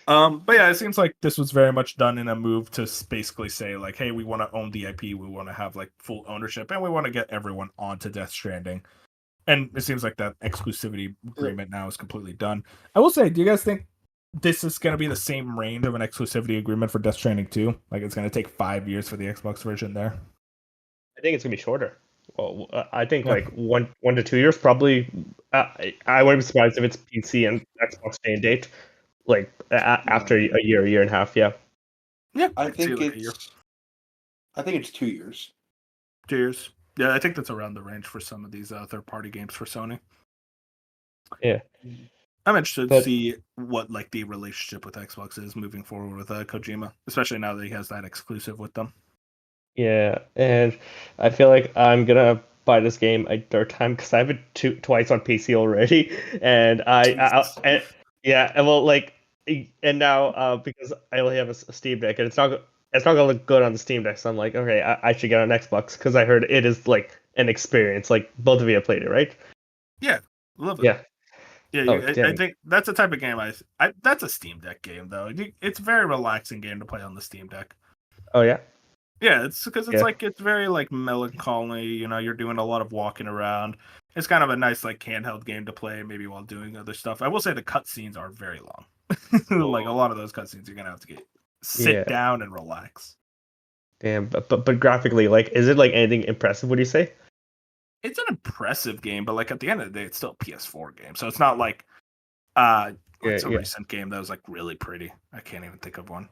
[SPEAKER 1] But yeah, it seems like this was very much done in a move to basically say like, hey, we want to own the IP, we want to have like full ownership, and we want to get everyone onto Death Stranding. And it seems like that exclusivity agreement now is completely done. I will say, do you guys think this is going to be the same range of an exclusivity agreement for Death Stranding 2? Like it's going to take 5 years for the Xbox version there?
[SPEAKER 2] I think it's going to be shorter. Well, I think like 1 to 2 years probably. I wouldn't be surprised if it's PC and Xbox day and date, like after a year and a half. Yeah.
[SPEAKER 1] Yeah,
[SPEAKER 3] I think it's 2 years.
[SPEAKER 1] 2 years. Yeah, I think that's around the range for some of these third-party games for Sony.
[SPEAKER 2] Yeah.
[SPEAKER 1] I'm interested to see what like the relationship with Xbox is moving forward with Kojima, especially now that he has that exclusive with them.
[SPEAKER 2] Yeah, and I feel like I'm gonna buy this game a third time because I have it twice on PC already, and and now because I only have a Steam Deck and it's not gonna look good on the Steam Deck, so I'm like, okay, I should get on Xbox because I heard it is like an experience. Like both of you have played it, right?
[SPEAKER 1] Yeah, love it.
[SPEAKER 2] Yeah.
[SPEAKER 1] I think that's the type of game that's a Steam Deck game though. It's a very relaxing game to play on the Steam Deck.
[SPEAKER 2] Oh yeah.
[SPEAKER 1] Yeah, it's because it's very like melancholy. You're doing a lot of walking around. It's kind of a nice like handheld game to play, maybe while doing other stuff. I will say the cutscenes are very long. Like a lot of those cutscenes, you're gonna have to sit down and relax.
[SPEAKER 2] Damn, but graphically, like, is it like anything impressive? Would you say?
[SPEAKER 1] It's an impressive game, but like at the end of the day, it's still a PS4 game, so it's not like it's a recent game that was like really pretty. I can't even think of one.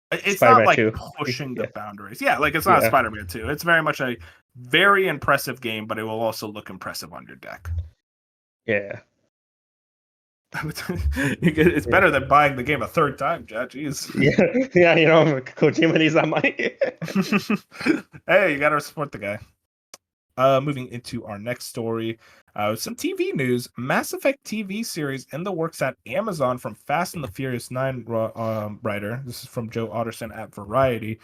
[SPEAKER 1] It's Spider-Man not like 2. Pushing the boundaries. Yeah, like it's not Spider-Man 2. It's very much a very impressive game, but it will also look impressive on your deck.
[SPEAKER 2] Yeah.
[SPEAKER 1] It's better than buying the game a third time, Jet. Jeez.
[SPEAKER 2] Yeah, Kojima needs that money.
[SPEAKER 1] Hey, you gotta support the guy. Moving into our next story, some TV news. Mass Effect TV series in the works at Amazon from Fast and the Furious 9 writer. This is from Joe Otterson at Variety,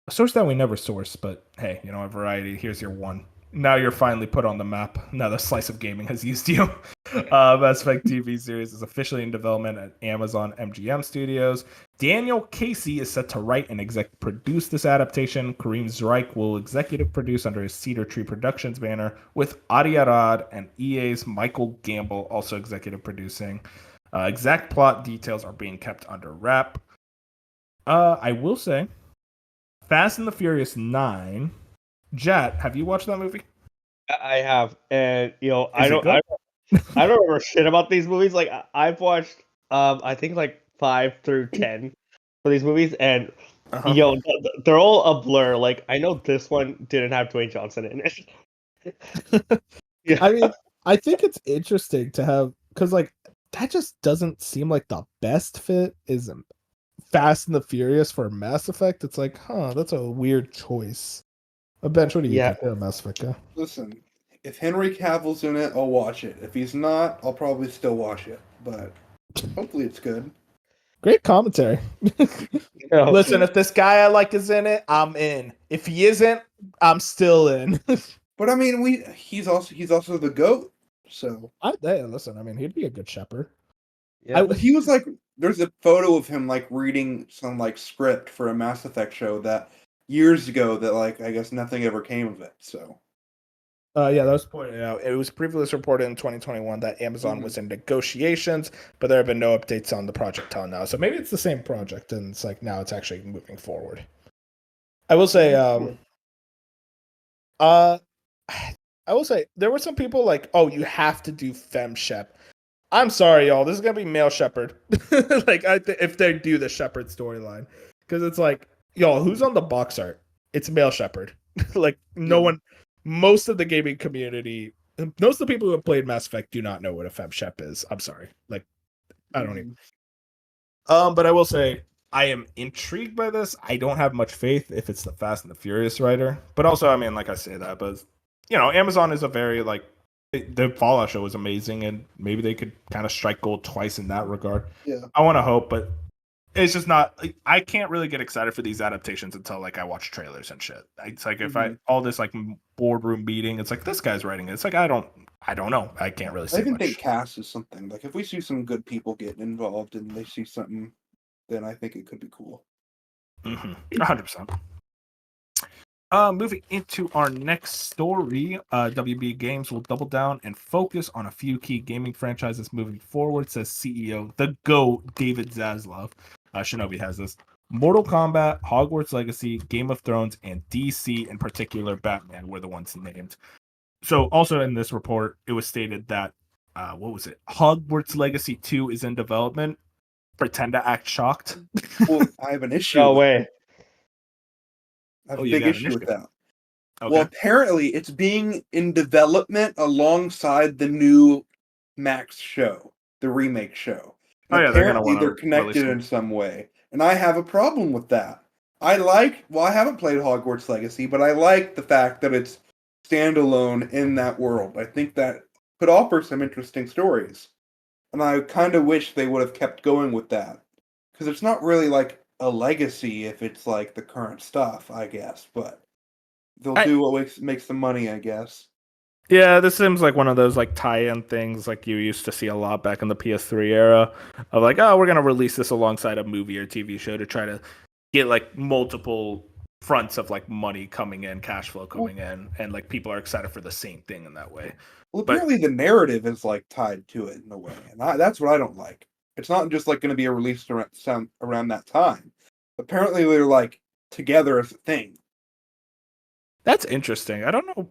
[SPEAKER 1] a source that we never source, but hey, at Variety, here's your one. Now you're finally put on the map. Now the slice of gaming has used you. Mass Effect TV series is officially in development at Amazon MGM Studios. Daniel Casey is set to write and executive produce this adaptation. Kareem Zreik will executive produce under his Cedar Tree Productions banner, with Adi Arad and EA's Michael Gamble also executive producing. Exact plot details are being kept under wrap. I will say, Fast and the Furious 9. Jet, have you watched that movie?
[SPEAKER 2] I have, and I don't remember shit about these movies. Like I've watched, I think like 5 through 10 for these movies, and they're all a blur. Like I know this one didn't have Dwayne Johnson in it.
[SPEAKER 5] Yeah. I mean, I think it's interesting to have, because like that just doesn't seem like the best fit. Fast and the Furious for Mass Effect, it's like, that's a weird choice. Bench, what do you think of Mass Effect? Yeah?
[SPEAKER 3] Listen, if Henry Cavill's in it, I'll watch it. If he's not, I'll probably still watch it. But hopefully it's good.
[SPEAKER 5] Great commentary.
[SPEAKER 1] Listen, if this guy I like is in it, I'm in. If he isn't, I'm still in.
[SPEAKER 3] But I mean, he's also the GOAT. So
[SPEAKER 5] listen, I mean, he'd be a good shepherd.
[SPEAKER 2] Yeah.
[SPEAKER 3] He was like, there's a photo of him like reading some like script for a Mass Effect show that years ago that like I guess nothing ever came of it. So
[SPEAKER 1] that was pointed out. It was previously reported in 2021 that Amazon was in negotiations, but there have been no updates on the project till now. So maybe it's the same project, and it's like now it's actually moving forward. I will say, there were some people like, oh, you have to do Fem Shep. I'm sorry, y'all. This is gonna be male shepherd. Like, if they do the shepherd storyline, because it's like, y'all, who's on the box art? It's male shepherd. Like, no one. Most of the gaming community, most of the people who have played Mass Effect do not know what a Fem Shep is. I'm sorry. Like, I don't even. But I will say, I am intrigued by this. I don't have much faith if it's the Fast and the Furious writer. But also, I mean, like I say that, but Amazon is a very the Fallout show was amazing, and maybe they could kind of strike gold twice in that regard.
[SPEAKER 3] Yeah,
[SPEAKER 1] I want to hope, but it's just not. I can't really get excited for these adaptations until I watch trailers and shit. It's like if all this boardroom meeting, it's like this guy's writing it. It's like I don't know. I can't really say
[SPEAKER 3] I even
[SPEAKER 1] much.
[SPEAKER 3] think cast is something. Like if we see some good people getting involved and they see something, then I think it could be cool.
[SPEAKER 1] 100%. Moving into our next story, WB Games will double down and focus on a few key gaming franchises moving forward, says CEO, the GOAT, David Zaslav. Shinobi has this. Mortal Kombat, Hogwarts Legacy, Game of Thrones, and DC, in particular, Batman, were the ones named. So also in this report, it was stated that, Hogwarts Legacy 2 is in development. Pretend to act shocked.
[SPEAKER 3] Well, I have an issue.
[SPEAKER 2] No way.
[SPEAKER 3] I have a big issue with that.
[SPEAKER 1] Okay.
[SPEAKER 3] Well, apparently it's being in development alongside the new Max show, the remake show. And apparently they're connected in some way. And I have a problem with that. I haven't played Hogwarts Legacy, but I like the fact that it's standalone in that world. I think that could offer some interesting stories. And I kind of wish they would have kept going with that. Because it's not really like a legacy if it's like the current stuff, I guess, but they'll do what makes the money, I guess.
[SPEAKER 1] Yeah, this seems like one of those tie-in things like you used to see a lot back in the PS3 era of we're going to release this alongside a movie or TV show to try to get multiple fronts of money coming in, cash flow coming in, and people are excited for the same thing in that way.
[SPEAKER 3] Well, apparently the narrative is tied to it in a way, and that's what I don't like. It's not just going to be a release around that time. Apparently, they're together as a thing.
[SPEAKER 1] That's interesting. I don't know.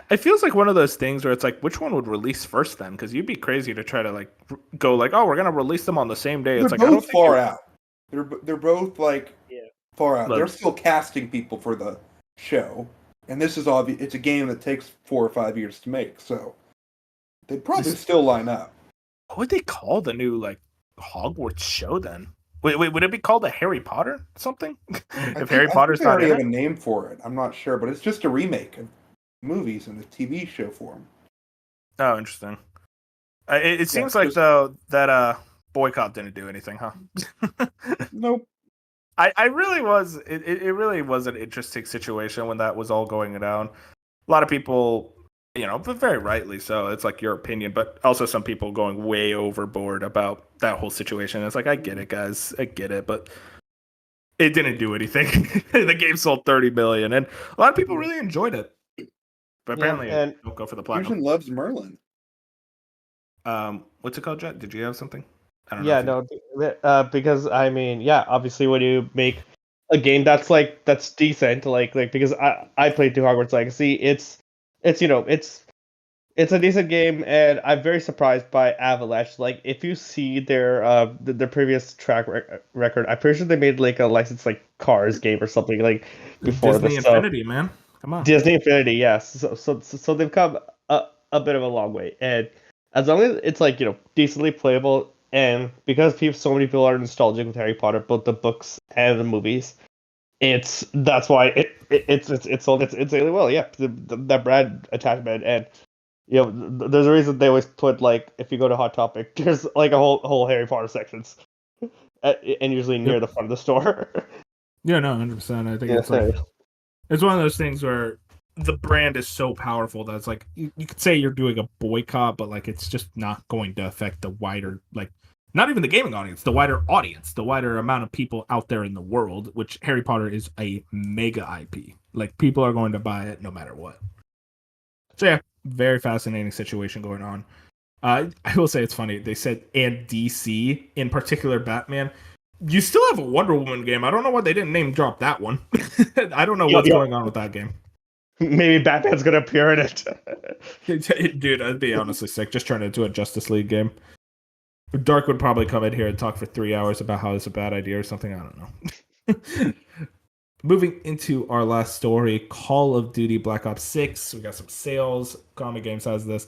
[SPEAKER 1] It feels like one of those things where it's which one would release first then? Because you'd be crazy to try to go oh, we're gonna release them on the same day.
[SPEAKER 3] They're both far out. They're both far out. They're still casting people for the show, and this is obvious. It's a game that takes 4 or 5 years to make, so they'd probably still line up.
[SPEAKER 1] What would they call the new Hogwarts show then? Wait, would it be called a Harry Potter something? Harry Potter's not in it?
[SPEAKER 3] They already have a name for it. I'm not sure, but it's just a remake of movies in a TV show form.
[SPEAKER 1] Oh, interesting. It seems though that Boycott didn't do anything, huh?
[SPEAKER 3] Nope.
[SPEAKER 1] I really was. It really was an interesting situation when that was all going down. A lot of people, but very rightly so. It's your opinion, but also some people going way overboard about that whole situation. It's I get it, guys. I get it, but it didn't do anything. The game sold 30 million, and a lot of people really enjoyed it. But apparently, it don't go for the platinum.
[SPEAKER 3] Fusion loves Merlin.
[SPEAKER 1] What's it called, Jet? Did you have something? I don't
[SPEAKER 2] know. Because I mean, obviously, when you make a game that's decent, because I played through Hogwarts Legacy, it's a decent game, and I'm very surprised by Avalanche. If you see their previous track record, I'm pretty sure they made a licensed Cars game or something before
[SPEAKER 1] Disney Infinity, man. Come on.
[SPEAKER 2] Disney Infinity, yes. So they've come a bit of a long way, and as long as it's decently playable, And because so many people are nostalgic with Harry Potter, both the books and the movies, that's why it's sold really well. Yeah, that brand attachment, and there's a reason they always put, like, if you go to Hot Topic, there's like a whole Harry Potter sections, and usually near the front of the store.
[SPEAKER 1] Yeah, no, 100%. I think it's one of those things where the brand is so powerful that it's like you could say you're doing a boycott, but like it's just not going to affect the wider, like, not even the gaming audience, the wider audience, the wider amount of people out there in the world, which Harry Potter is a mega IP. Like, people are going to buy it no matter what. So yeah, very fascinating situation going on. I will say it's funny. They said, and DC, in particular Batman. You still have a Wonder Woman game. I don't know why they didn't name drop that one. I don't know what's going on with that game.
[SPEAKER 2] Maybe Batman's gonna appear in it.
[SPEAKER 1] Dude, that'd be honestly sick. Just turn it into a Justice League game. Dark would probably come in here and talk for 3 hours about how it's a bad idea or something. I don't know. Moving into our last story, Call of Duty Black Ops 6. We got some sales. Konami Games has this.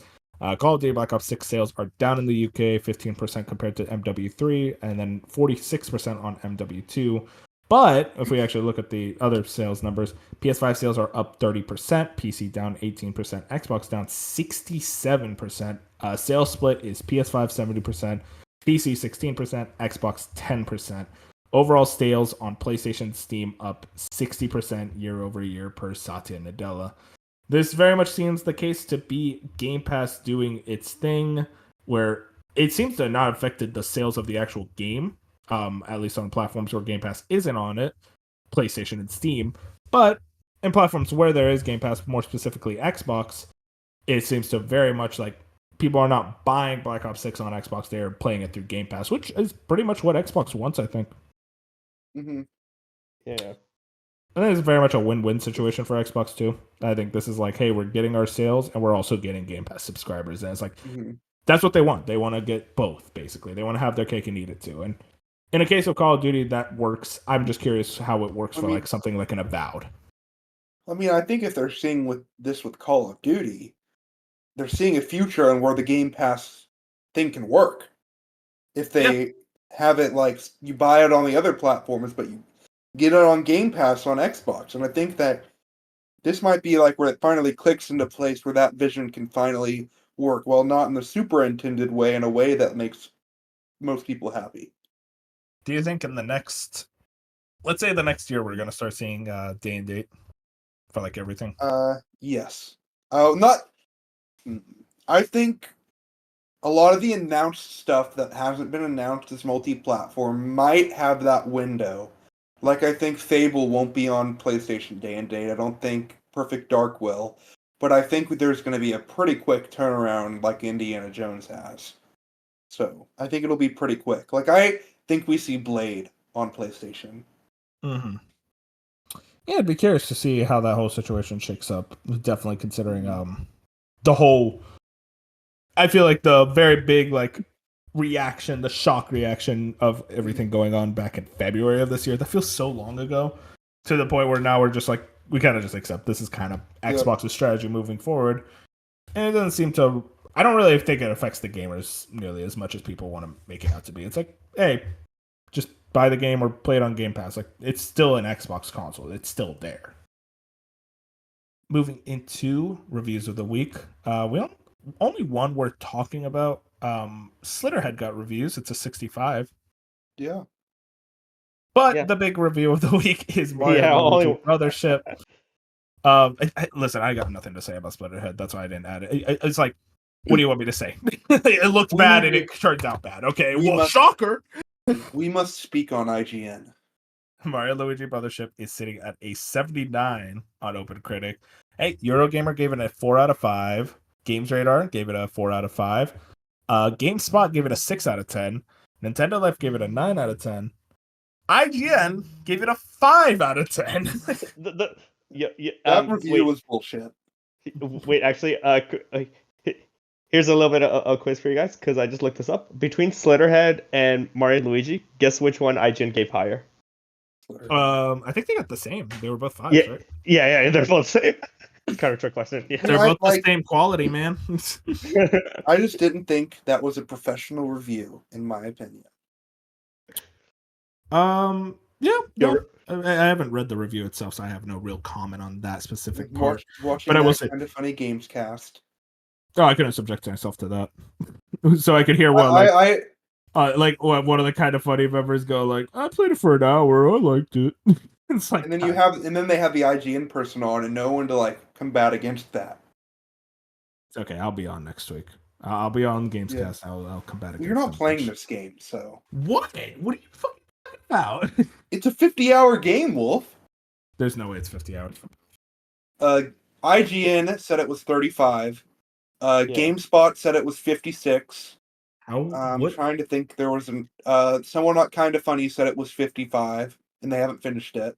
[SPEAKER 1] Call of Duty Black Ops 6 sales are down in the UK, 15% compared to MW3, and then 46% on MW2. But if we actually look at the other sales numbers, PS5 sales are up 30%, PC down 18%, Xbox down 67%. Sales split is PS5 70%, PC 16%, Xbox 10%. Overall sales on PlayStation Steam up 60% year over year per Satya Nadella. This very much seems the case to be Game Pass doing its thing, where it seems to not have affected the sales of the actual game, at least on platforms where Game Pass isn't on it, PlayStation and Steam. But in platforms where there is Game Pass, more specifically Xbox, it seems to very much like people are not buying Black Ops 6 on Xbox, they're playing it through Game Pass, which is pretty much what Xbox wants, I think.
[SPEAKER 3] Mm-hmm.
[SPEAKER 2] Yeah.
[SPEAKER 1] I think it's very much a win-win situation for Xbox too. I think this is like, hey, we're getting our sales and we're also getting Game Pass subscribers. And it's like, that's what they want. They want to get both, basically. They want to have their cake and eat it too. And in a case of Call of Duty, that works. I'm just curious how it works for like something like an Avowed.
[SPEAKER 3] I mean, I think if they're seeing with Call of Duty, they're seeing a future on where the Game Pass thing can work. If they have it like you buy it on the other platforms, but you get it on Game Pass on Xbox. And I think that this might be like where it finally clicks into place where that vision can finally work. Well, not in the superintended way, in a way that makes most people happy.
[SPEAKER 1] Do you think in the next, let's say the next year, we're going to start seeing day and date for like everything?
[SPEAKER 3] Yes. I think a lot of the announced stuff that hasn't been announced as multi-platform might have that window. Like, I think Fable won't be on PlayStation day and date. I don't think Perfect Dark will. But I think there's going to be a pretty quick turnaround like Indiana Jones has. So, I think it'll be pretty quick. Like, I think we see Blade on PlayStation.
[SPEAKER 1] Mm-hmm. Yeah, I'd be curious to see how that whole situation shakes up. Definitely considering the whole... I feel like the very big, like, reaction, the shock reaction of everything going on back in February of this year, that feels so long ago, to the point where now we're just like, we kind of just accept this is kind of Xbox's strategy moving forward. And it doesn't seem to, I don't really think it affects the gamers nearly as much as people want to make it out to be. It's like, hey, just buy the game or play it on Game Pass. Like, it's still an Xbox console. It's still there. Moving into reviews of the week, only one worth talking about. Slitterhead got reviews. It's a 65.
[SPEAKER 3] Yeah.
[SPEAKER 1] But the big review of the week is Mario Luigi Brothership. Listen, I got nothing to say about Slitterhead. That's why I didn't add it. It's like, what do you want me to say? It looked bad and it turns out bad. Okay, shocker.
[SPEAKER 3] We must speak on IGN.
[SPEAKER 1] Mario Luigi Brothership is sitting at a 79 on OpenCritic. Hey, Eurogamer gave it a 4 out of 5. Games Radar gave it a 4 out of 5. GameSpot gave it a 6 out of 10. Nintendo Life gave it a 9 out of 10. IGN gave it a 5 out of 10.
[SPEAKER 3] That review was bullshit.
[SPEAKER 2] Wait, actually, here's a little bit of a quiz for you guys, because I just looked this up. Between Slitterhead and Mario and Luigi, guess which one IGN gave higher?
[SPEAKER 1] I think they got the same. They were both 5, right?
[SPEAKER 2] Yeah, they're both the same. kind of a trick question. Yeah.
[SPEAKER 1] They're
[SPEAKER 3] I-
[SPEAKER 1] both
[SPEAKER 3] like-
[SPEAKER 1] the same quality, man.
[SPEAKER 3] I just didn't think that was a professional review, in my opinion.
[SPEAKER 1] Yeah, no,
[SPEAKER 2] You're-
[SPEAKER 1] I haven't read the review itself, so I have no real comment on that specific part.
[SPEAKER 3] Watching
[SPEAKER 1] But I will
[SPEAKER 3] that
[SPEAKER 1] say-
[SPEAKER 3] Kind of Funny Games cast.
[SPEAKER 1] Oh, I couldn't subject myself to that, so I could hear what one of the Kind of Funny members go like, "I played it for an hour, I liked it." It's like,
[SPEAKER 3] and then they have the IGN person on, and no one to like combat against that.
[SPEAKER 1] it's okay. I'll be on next week. I'll be on Gamescast.
[SPEAKER 3] Yeah.
[SPEAKER 1] I'll combat against.
[SPEAKER 3] You're not
[SPEAKER 1] them,
[SPEAKER 3] playing
[SPEAKER 1] bitch.
[SPEAKER 3] this game, so
[SPEAKER 1] What? What are you fucking talking about?
[SPEAKER 3] it's a 50-hour game, Wolf.
[SPEAKER 1] There's no way it's 50 hours.
[SPEAKER 3] IGN said it was 35.
[SPEAKER 2] Yeah.
[SPEAKER 3] GameSpot said it was 56.
[SPEAKER 1] How?
[SPEAKER 3] I'm
[SPEAKER 1] What?
[SPEAKER 3] trying to think. There was someone not Kind of Funny said it was 55, and they haven't finished it.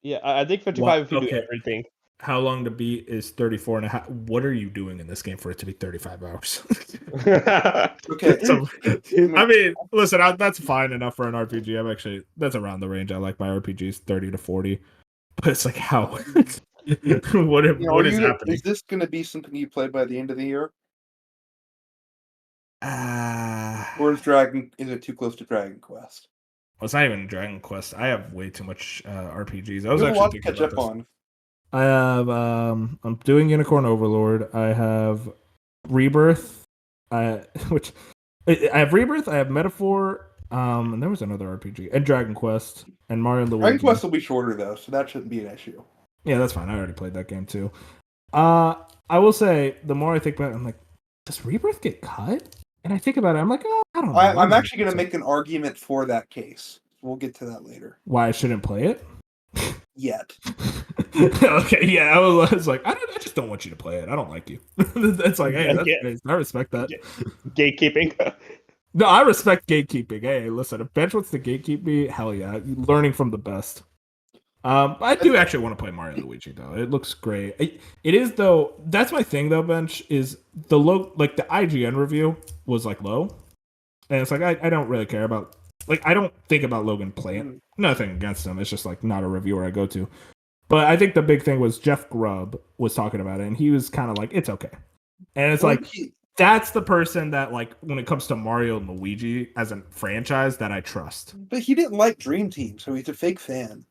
[SPEAKER 2] Yeah, I think 55
[SPEAKER 1] What?
[SPEAKER 2] if you do
[SPEAKER 1] Okay.
[SPEAKER 2] everything.
[SPEAKER 1] How long to beat is 34 and a half? What are you doing in this game for it to be 35 hours?
[SPEAKER 3] Okay,
[SPEAKER 1] So, I mean, listen, that's fine enough for an RPG. That's around the range I like my RPGs, 30 to 40. But it's like, how? What is happening?
[SPEAKER 3] Is this going to be something you play by the end of the year, or is it too close to Dragon Quest?
[SPEAKER 1] Well, it's not even Dragon Quest. I have way too much RPGs. I was
[SPEAKER 3] You have a
[SPEAKER 1] actually
[SPEAKER 3] lot to
[SPEAKER 1] thinking
[SPEAKER 3] catch
[SPEAKER 1] about
[SPEAKER 3] up
[SPEAKER 1] this.
[SPEAKER 3] on.
[SPEAKER 1] I have I'm doing Unicorn Overlord. I have Rebirth. Which I have Rebirth. I have Metaphor. And there was another RPG and Dragon Quest and Mario and Luigi.
[SPEAKER 3] Dragon Quest will be shorter though, so that shouldn't be an issue.
[SPEAKER 1] Yeah, that's fine. I already played that game too. I will say the more I think about it, I'm like, does Rebirth get cut? And I think about it, I'm like, oh, I don't know.
[SPEAKER 3] I'm actually going to make an argument for that case. We'll get to that later.
[SPEAKER 1] Why I shouldn't play it?
[SPEAKER 3] Yet.
[SPEAKER 1] Okay, yeah, I was like, I just don't want you to play it. I don't like you. It's like, hey, that's
[SPEAKER 2] Yeah.
[SPEAKER 1] nice. I respect that.
[SPEAKER 2] Gatekeeping.
[SPEAKER 1] No, I respect gatekeeping. Hey, listen, if Bench wants to gatekeep me, hell yeah, learning from the best. I do actually want to play Mario and Luigi though. It looks great. It is though. That's my thing though. Bench is the low. Like the IGN review was like low, and it's like I don't really care about. Like I don't think about Logan playing. Nothing against him. It's just like not a reviewer I go to. But I think the big thing was Jeff Grubb was talking about it, and he was kind of like, it's okay. And it's like that's the person that like when it comes to Mario and Luigi as a franchise that I trust.
[SPEAKER 3] But he didn't like Dream Team, so he's a fake fan.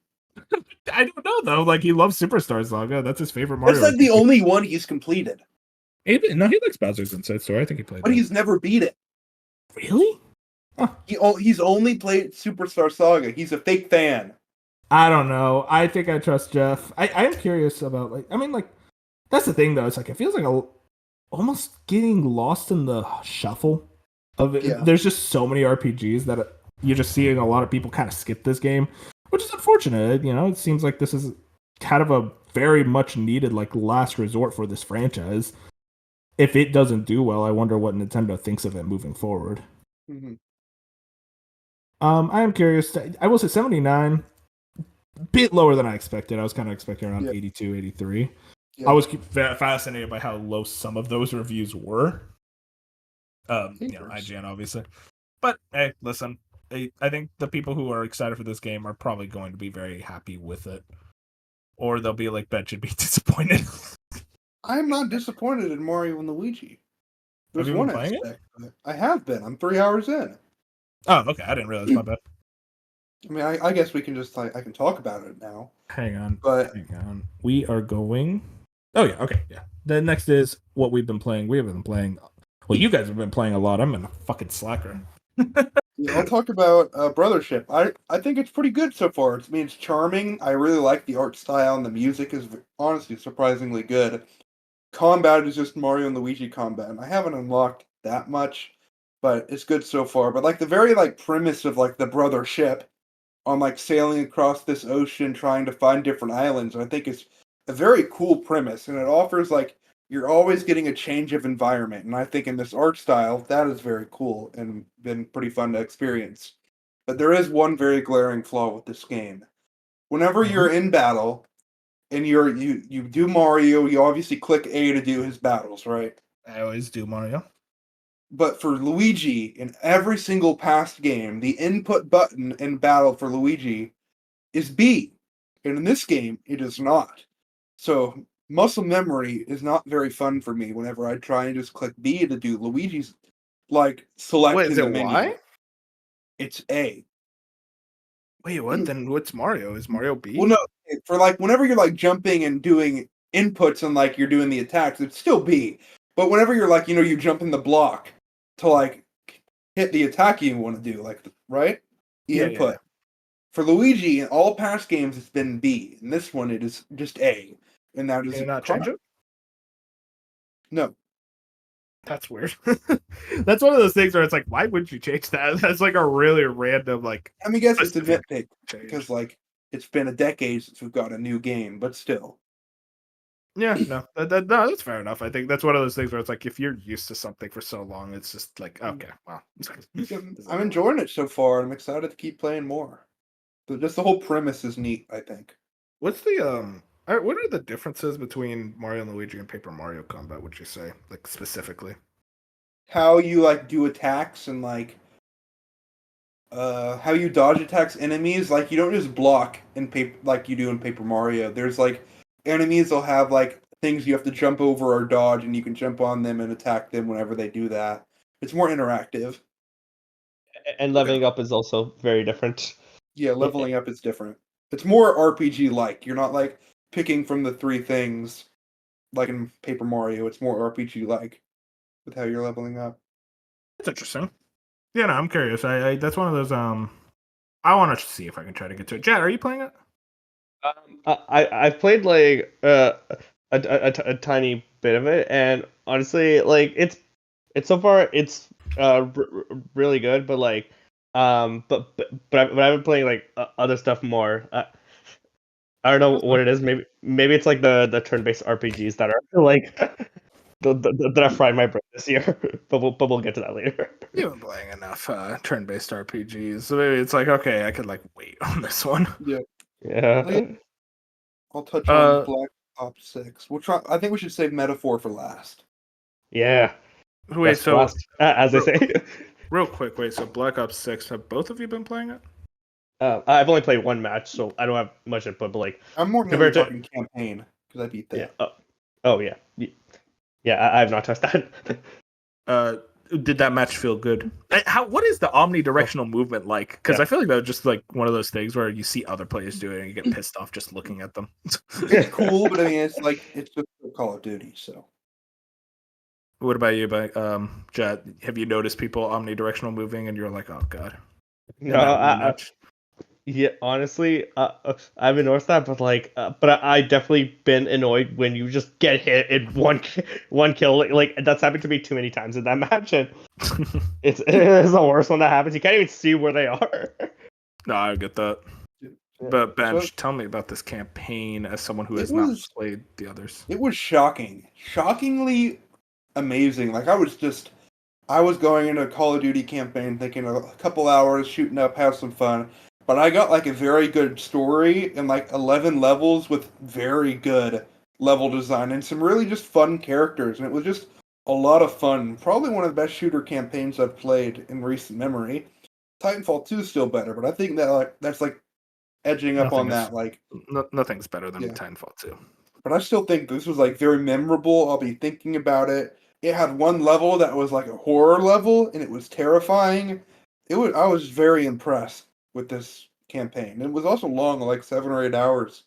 [SPEAKER 1] I don't know though. Like he loves Superstar Saga. That's his favorite Mario.
[SPEAKER 3] That's like the only one he's completed.
[SPEAKER 1] No, he likes Bowser's Inside Story. I think he played.
[SPEAKER 3] But
[SPEAKER 1] that.
[SPEAKER 3] he's never beat it.
[SPEAKER 1] Really?
[SPEAKER 3] He's only played Superstar Saga. He's a fake fan.
[SPEAKER 1] I don't know. I think I trust Jeff. I am curious about like. I mean, like that's the thing though. It's like it feels like almost getting lost in the shuffle of it.
[SPEAKER 3] Yeah.
[SPEAKER 1] There's just so many RPGs that you're just seeing a lot of people kind of skip this game, which is unfortunate. You know, it seems like this is kind of a very much needed like last resort for this franchise. If it doesn't do well, I wonder what Nintendo thinks of it moving forward.
[SPEAKER 3] Mm-hmm.
[SPEAKER 1] I am curious. I will say 79, bit lower than I expected. I was kind of expecting around 82, 83.
[SPEAKER 3] Yeah.
[SPEAKER 1] I was fascinated by how low some of those reviews were. IGN obviously, but hey, listen. I think the people who are excited for this game are probably going to be very happy with it, or they'll be like, "Bet should be disappointed."
[SPEAKER 3] I'm not disappointed in Mario and Luigi. There's
[SPEAKER 1] Have you
[SPEAKER 3] one
[SPEAKER 1] been playing
[SPEAKER 3] aspect of it. I have been. I'm 3 hours in.
[SPEAKER 1] Oh, okay. I didn't realize. My bad.
[SPEAKER 3] I mean, I guess we can just like I can talk about it now.
[SPEAKER 1] Hang on.
[SPEAKER 3] But
[SPEAKER 1] Hang on. We are going. Oh yeah. Okay. Yeah. The next is what we've been playing. We have been playing. Well, you guys have been playing a lot. I'm in a fucking slacker.
[SPEAKER 3] I'll talk about Brothership. I think it's pretty good so far. It's charming. I really like the art style, and the music is honestly surprisingly good. Combat is just Mario and Luigi combat, and I haven't unlocked that much, but it's good so far. But like the very like premise of like the Brothership on like sailing across this ocean trying to find different islands, I think it's a very cool premise, and it offers like you're always getting a change of environment, and I think in this art style that is very cool and been pretty fun to experience. But there is one very glaring flaw with this game. Whenever you're in battle and you do Mario, you obviously click A to do his battles, right?
[SPEAKER 1] I always do Mario.
[SPEAKER 3] But for Luigi, in every single past game, the input button in battle for Luigi is B. And in this game, it is not. So muscle memory is not very fun for me whenever I try and just click B to do Luigi's like select
[SPEAKER 1] Wait,
[SPEAKER 3] in
[SPEAKER 1] is
[SPEAKER 3] the
[SPEAKER 1] it
[SPEAKER 3] menu.
[SPEAKER 1] Y?
[SPEAKER 3] It's A.
[SPEAKER 1] Wait, what? Then what's Mario? Is Mario B?
[SPEAKER 3] Well, no, for like whenever you're like jumping and doing inputs and like you're doing the attacks, it's still B. But whenever you're like, you jump in the block to like hit the attack you want to do, like right? The
[SPEAKER 1] Yeah,
[SPEAKER 3] input.
[SPEAKER 1] yeah.
[SPEAKER 3] For Luigi, in all past games, it's been B. In this one, it is just A. And that
[SPEAKER 1] Can
[SPEAKER 3] is
[SPEAKER 1] you not
[SPEAKER 3] correct.
[SPEAKER 1] change it?
[SPEAKER 3] No.
[SPEAKER 1] That's weird. That's one of those things where it's like, why would you change that? That's like a really random, like.
[SPEAKER 3] I mean, I guess it's a
[SPEAKER 1] specific
[SPEAKER 3] nitpick
[SPEAKER 1] change.
[SPEAKER 3] because like it's been a decade since we've got a new game, but still.
[SPEAKER 1] Yeah, no, no, that's fair enough. I think that's one of those things where it's like if you're used to something for so long, it's just like okay, well,
[SPEAKER 3] I'm enjoying it so far. I'm excited to keep playing more. Just the whole premise is neat, I think.
[SPEAKER 1] What's the what are the differences between Mario and Luigi and Paper Mario combat? Would you say, like specifically?
[SPEAKER 3] How you like do attacks and like how you dodge attacks enemies, like you don't just block in paper like you do in Paper Mario. There's like enemies will have like things you have to jump over or dodge, and you can jump on them and attack them whenever they do that. It's more interactive.
[SPEAKER 2] And leveling up is also very different.
[SPEAKER 3] Yeah, leveling up is different. It's more RPG like. You're not like picking from the three things like in Paper Mario. It's more RPG like with how you're leveling up.
[SPEAKER 1] That's interesting. Yeah, no, I'm curious. I that's one of those. I want to see if I can try to get to it. Jet, are you playing it?
[SPEAKER 2] I've played like a tiny bit of it, and honestly, like it's so far it's really good, but like but I've been playing like other stuff more. I don't know what it is. Maybe it's like the turn-based RPGs that are like that have fried my brain this year. but we'll get to that later.
[SPEAKER 1] You've been playing enough turn-based RPGs, so maybe it's like okay, I could like wait on this one.
[SPEAKER 3] Yeah.
[SPEAKER 2] Yeah.
[SPEAKER 3] I'll touch on Black Ops 6. We'll try. I think we should save Metaphor for last.
[SPEAKER 2] Yeah.
[SPEAKER 1] Wait,
[SPEAKER 2] Best
[SPEAKER 1] so
[SPEAKER 2] last, as they say.
[SPEAKER 1] real quick, wait. So Black Ops 6, have both of you been playing it?
[SPEAKER 2] I've only played one match, so I don't have much input. But like,
[SPEAKER 3] I'm more
[SPEAKER 2] compared to
[SPEAKER 3] talking campaign because I beat that.
[SPEAKER 2] yeah, oh yeah, yeah. I have not touched that.
[SPEAKER 1] Did that match feel good? What is the omnidirectional movement like? Because I feel like that was just like one of those things where you see other players do it and you get pissed off just looking at them.
[SPEAKER 3] It's cool, but I mean, it's just Call of Duty. So,
[SPEAKER 1] what about you, Jet? Have you noticed people omnidirectional moving and you're like, oh god?
[SPEAKER 2] No, yeah. Honestly, I've noticed that, but like, but I definitely been annoyed when you just get hit in one kill. Like that's happened to me too many times in that match, and it's the worst one that happens. You can't even see where they are.
[SPEAKER 1] No, I get that.
[SPEAKER 3] yeah.
[SPEAKER 1] But Bench, tell me about this campaign as someone who has not played the others.
[SPEAKER 3] It was shockingly amazing. Like I was going into a Call of Duty campaign thinking a couple hours, shooting up, have some fun. But I got like a very good story and like 11 levels with very good level design and some really just fun characters. And it was just a lot of fun. Probably one of the best shooter campaigns I've played in recent memory. Titanfall 2 is still better, but I think that that's like edging up on that. Like
[SPEAKER 1] nothing's better than Titanfall 2.
[SPEAKER 3] But I still think this was like very memorable. I'll be thinking about it. It had one level that was like a horror level, and it was terrifying. I was very impressed with this campaign. It was also long, like 7 or 8 hours.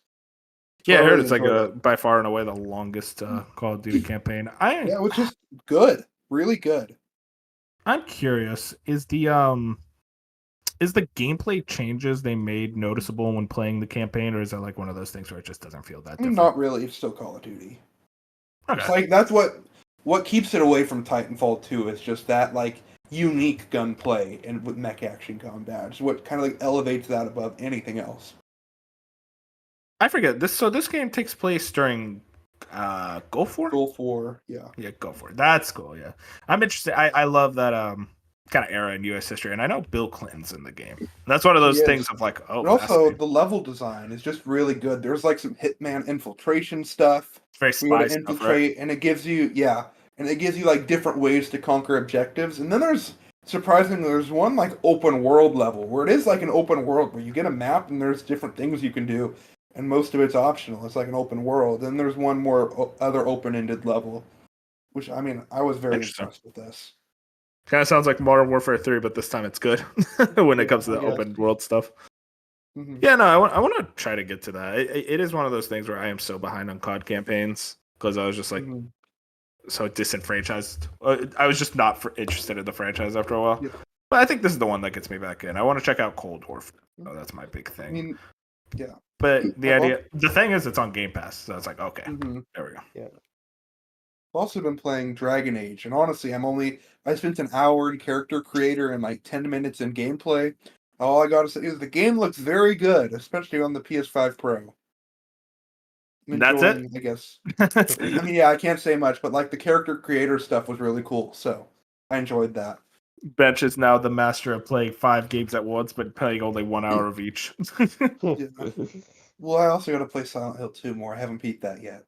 [SPEAKER 1] Yeah, I heard it's like by far and away the longest Call of Duty campaign.
[SPEAKER 3] Yeah, it was just good, really good.
[SPEAKER 1] I'm curious, is the gameplay changes they made noticeable when playing the campaign, or is that like one of those things where it just doesn't feel that different?
[SPEAKER 3] Not really. It's still Call of Duty.
[SPEAKER 1] Okay.
[SPEAKER 3] It's like that's what keeps it away from Titanfall 2 is just that like unique gunplay and with mech action combat. It's what kind of like elevates that above anything else.
[SPEAKER 1] I forget this. So this game takes place during Gulf War.
[SPEAKER 3] Gulf War, yeah.
[SPEAKER 1] Yeah, Gulf War. That's cool. Yeah, I'm interested. I love that kind of era in U.S. history, and I know Bill Clinton's in the game. That's one of those things of like, oh.
[SPEAKER 3] And also, the level design is just really good. There's like some Hitman infiltration stuff.
[SPEAKER 1] It's very spy stuff,
[SPEAKER 3] infiltrate, right? And it gives you like different ways to conquer objectives. And then there's one like open world level where it is like an open world where you get a map and there's different things you can do. and most of it's optional. It's like an open world. Then there's one more other open-ended level, which I mean, I was very impressed with this.
[SPEAKER 1] Kind of sounds like Modern Warfare 3, but this time it's good when it comes to the open world stuff.
[SPEAKER 3] Mm-hmm.
[SPEAKER 1] Yeah, no, I want to try to get to that. It is one of those things where I am so behind on COD campaigns because I was just like so disenfranchised. I was just not interested in the franchise after a while.
[SPEAKER 3] Yeah.
[SPEAKER 1] But I think this is the one that gets me back in. I want to check out Cold War. Oh, that's my big thing.
[SPEAKER 3] I mean, yeah.
[SPEAKER 1] But the thing is, it's on Game Pass, so it's like, okay, there we go.
[SPEAKER 3] Yeah. I've also been playing Dragon Age, and honestly, I spent an hour in character creator and like 10 minutes in gameplay. All I gotta say is the game looks very good, especially on the PS5 Pro.
[SPEAKER 1] That's it?
[SPEAKER 3] I guess. I mean, yeah, I can't say much, but like the character creator stuff was really cool, so I enjoyed that.
[SPEAKER 1] Bench is now the master of playing 5 games at once, but playing only 1 hour of each.
[SPEAKER 3] Yeah. Well, I also got to play Silent Hill 2 more. I haven't beat that yet.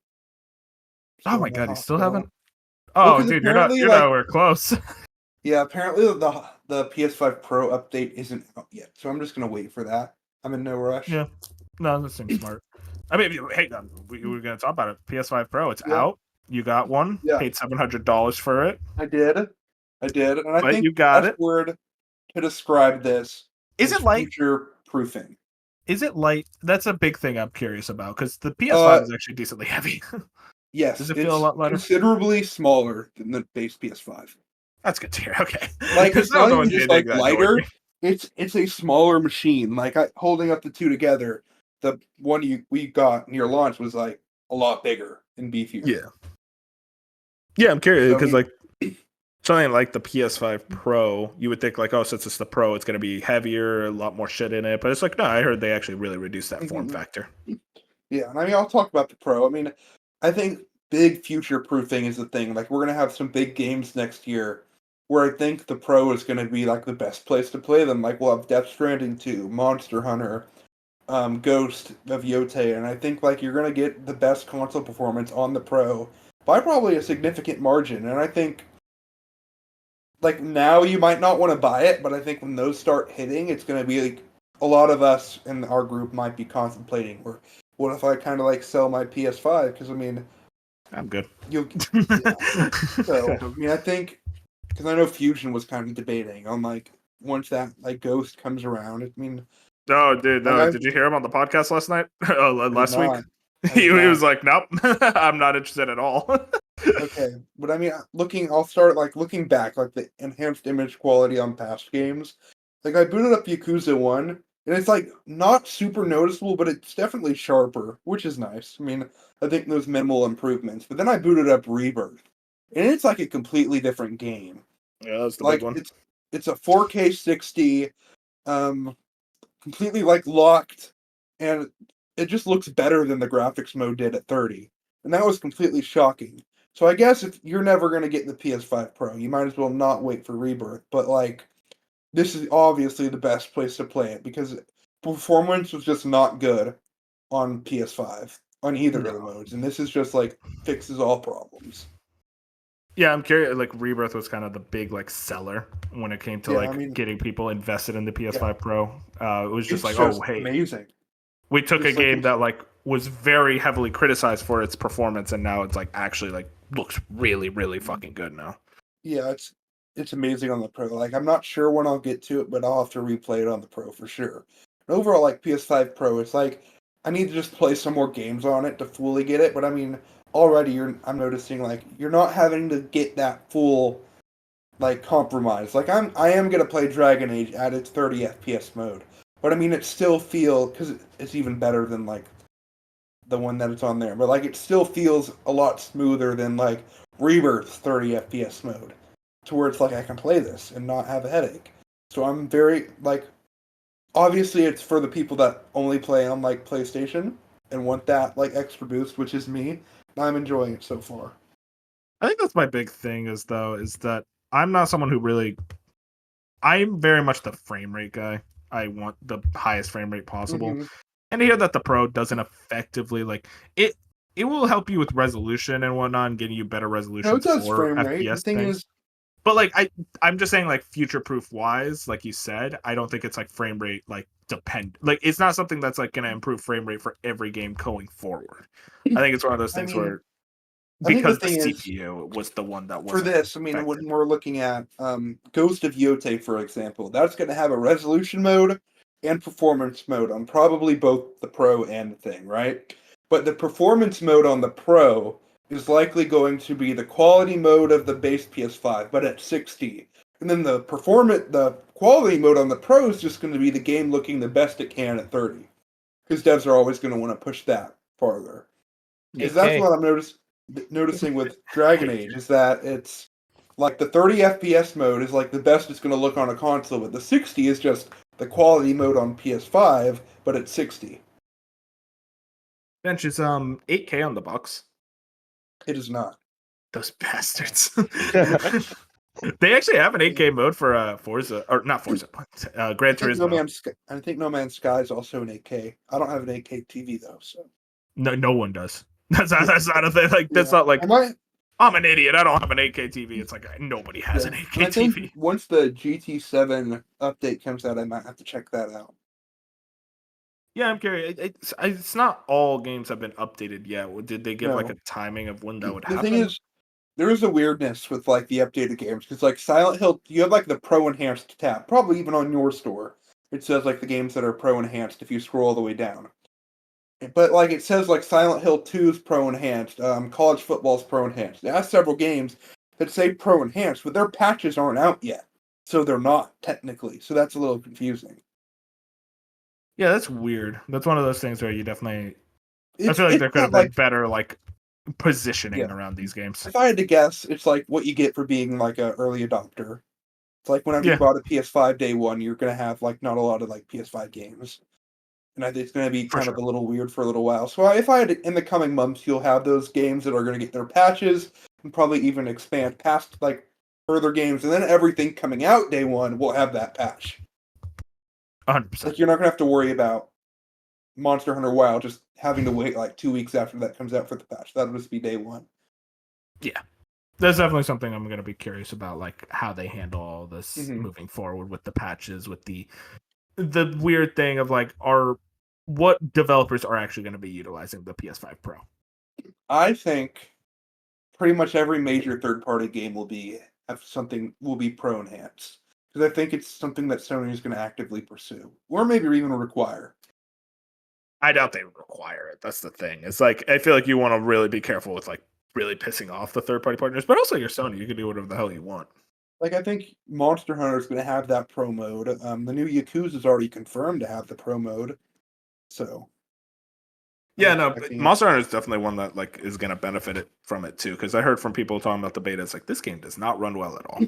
[SPEAKER 1] Oh my god, you still haven't? Oh, dude, you're nowhere close.
[SPEAKER 3] Yeah, apparently the PS5 Pro update isn't out yet, so I'm just gonna wait for that. I'm in no rush.
[SPEAKER 1] Yeah, no, that seems smart. I mean, hey, we were gonna talk about it. PS5 Pro, it's out. You got one.
[SPEAKER 3] Yeah.
[SPEAKER 1] Paid $700 for it.
[SPEAKER 3] I did, and I think
[SPEAKER 1] you got
[SPEAKER 3] the best word to describe this
[SPEAKER 1] is it light?
[SPEAKER 3] Future proofing.
[SPEAKER 1] Is it light? That's a big thing I'm curious about because the PS5 is actually decently heavy.
[SPEAKER 3] Yes,
[SPEAKER 1] does it feel a lot lighter?
[SPEAKER 3] Considerably smaller than the base PS5.
[SPEAKER 1] That's good to hear. Okay,
[SPEAKER 3] like it's not even just like lighter. It's a smaller machine. Like holding up the two together, the one we got near launch was like a lot bigger and beefier.
[SPEAKER 1] Yeah, I'm curious because like something like the PS5 Pro, you would think like, oh, since it's the Pro, it's going to be heavier, a lot more shit in it. But it's like, no, I heard they actually really reduced that form factor.
[SPEAKER 3] Yeah, and I mean, I'll talk about the Pro. I mean, I think big future proofing is the thing. Like, we're going to have some big games next year where I think the Pro is going to be like the best place to play them. Like, we'll have Death Stranding 2, Monster Hunter, Ghost of Yotei, and I think like you're going to get the best console performance on the Pro by probably a significant margin. And I think like now you might not want to buy it, but I think when those start hitting, it's going to be like a lot of us in our group might be contemplating, or what if I kind of like sell my PS5? Because I mean,
[SPEAKER 1] I'm good.
[SPEAKER 3] So I mean, I think because I know Fusion was kind of debating on like once that like Ghost comes around. I mean,
[SPEAKER 1] no, dude, no. Did you hear him on the podcast last night? Last week, he was like, "Nope, I'm not interested at all."
[SPEAKER 3] Okay, but I mean, I'll start like looking back, like the enhanced image quality on past games. Like I booted up Yakuza 1, and it's like not super noticeable, but it's definitely sharper, which is nice. I mean, I think those minimal improvements. But then I booted up Rebirth, and it's like a completely different game.
[SPEAKER 1] Yeah, that's the
[SPEAKER 3] like
[SPEAKER 1] big one.
[SPEAKER 3] It's a 4K 60, completely like locked, and it just looks better than the graphics mode did at 30, and that was completely shocking. So I guess if you're never going to get the PS5 Pro, you might as well not wait for Rebirth. But like, this is obviously the best place to play it because performance was just not good on PS5 on either of the modes, and this is just like fixes all problems.
[SPEAKER 1] Yeah, I'm curious. Like Rebirth was kind of the big like seller when it came to getting people invested in the PS5 Pro. It was just hey,
[SPEAKER 3] amazing.
[SPEAKER 1] We took a game that like was very heavily criticized for its performance, and now it's like actually like looks really, really fucking good now.
[SPEAKER 3] Yeah, it's amazing on the Pro. Like I'm not sure when I'll get to it, but I'll have to replay it on the Pro for sure. And overall, like PS5 Pro, it's like I need to just play some more games on it to fully get it. But I mean, already I'm noticing like you're not having to get that full like compromise. Like I am gonna play Dragon Age at its 30 FPS mode, but I mean it still because it's even better than like the one that it's on there. But like it still feels a lot smoother than like Rebirth's 30 FPS mode, to where it's like I can play this and not have a headache. So I'm very like, obviously it's for the people that only play on like PlayStation and want that like extra boost, which is me. I'm enjoying it so far.
[SPEAKER 1] I think that's my big thing is that I'm not someone who really. I'm very much the frame rate guy. I want the highest frame rate possible. Mm-hmm. And I hear that the Pro doesn't effectively like it. It will help you with resolution and whatnot, and getting you better resolution.
[SPEAKER 3] No, it does frame rate. The thing is,
[SPEAKER 1] but like I'm just saying, like future proof wise, like you said, I don't think it's like frame rate like it's not something that's like going to improve frame rate for every game going forward. I think it's one of those things where because the CPU was the one that was
[SPEAKER 3] for this. I mean, when we're looking at Ghost of Yotei, for example, that's going to have a resolution mode and performance mode on probably both the Pro and the thing, right? But the performance mode on the Pro is likely going to be the quality mode of the base PS5, but at 60. And then the quality mode on the Pro is just going to be the game looking the best it can at 30. Because devs are always going to want to push that farther. Because that's what I'm noticing with Dragon Age, is that it's like the 30 FPS mode is like the best it's going to look on a console, but the 60 is just the quality mode on PS5, but at 60.
[SPEAKER 1] Bench is 8K on the box.
[SPEAKER 3] It is not.
[SPEAKER 1] Those bastards. They actually have an 8K mode for Forza, or not Forza, Gran Turismo.
[SPEAKER 3] I think No Man's Sky is also an 8K. I don't have an 8K TV though, so
[SPEAKER 1] no one does. That's not a thing. Like that's not like I'm an idiot. I don't have an 8K TV. It's like nobody has an 8K TV.
[SPEAKER 3] Once the GT7 update comes out, I might have to check that out.
[SPEAKER 1] Yeah, I'm curious. It's not all games have been updated yet. Did they give like a timing of when that would happen?
[SPEAKER 3] The thing is, there is a weirdness with like the updated games because like Silent Hill, you have like the Pro Enhanced tab, probably even on your store. It says like the games that are Pro Enhanced if you scroll all the way down. But like it says like Silent Hill 2's Pro Enhanced, College Football's Pro Enhanced. It has several games that say Pro Enhanced, but their patches aren't out yet, so they're not technically. So that's a little confusing.
[SPEAKER 1] Yeah, that's weird. That's one of those things where you definitely. I feel like there could have been better like positioning around these games.
[SPEAKER 3] If I had to guess, it's like what you get for being like an early adopter. It's like whenever you bought a PS5 day one, you're gonna have like not a lot of like PS5 games, and I think it's gonna be kind of a little weird for a little while. So if I had to, in the coming months, you'll have those games that are gonna get their patches and probably even expand past like further games, and then everything coming out day one will have that patch.
[SPEAKER 1] 100%.
[SPEAKER 3] Like you're not gonna have to worry about Monster Hunter Wild just having to wait like 2 weeks after that comes out for the patch. That'll just be day one.
[SPEAKER 1] Yeah, that's definitely something I'm gonna be curious about, like how they handle all this moving forward with the patches, with the weird thing of like what developers are actually going to be utilizing the PS5 Pro.
[SPEAKER 3] I think pretty much every major third-party game will be Pro Enhanced. Because I think it's something that Sony is going to actively pursue. Or maybe even require.
[SPEAKER 1] I doubt they would require it. That's the thing. It's like, I feel like you want to really be careful with like really pissing off the third-party partners, but also you're Sony. You can do whatever the hell you want.
[SPEAKER 3] Like, I think Monster Hunter is going to have that Pro mode. The new Yakuza is already confirmed to have the Pro mode. So.
[SPEAKER 1] Yeah, no, Monster Hunter is definitely one that like is going to benefit from it too. Because I heard from people talking about the beta, it's like, this game does not run well at all.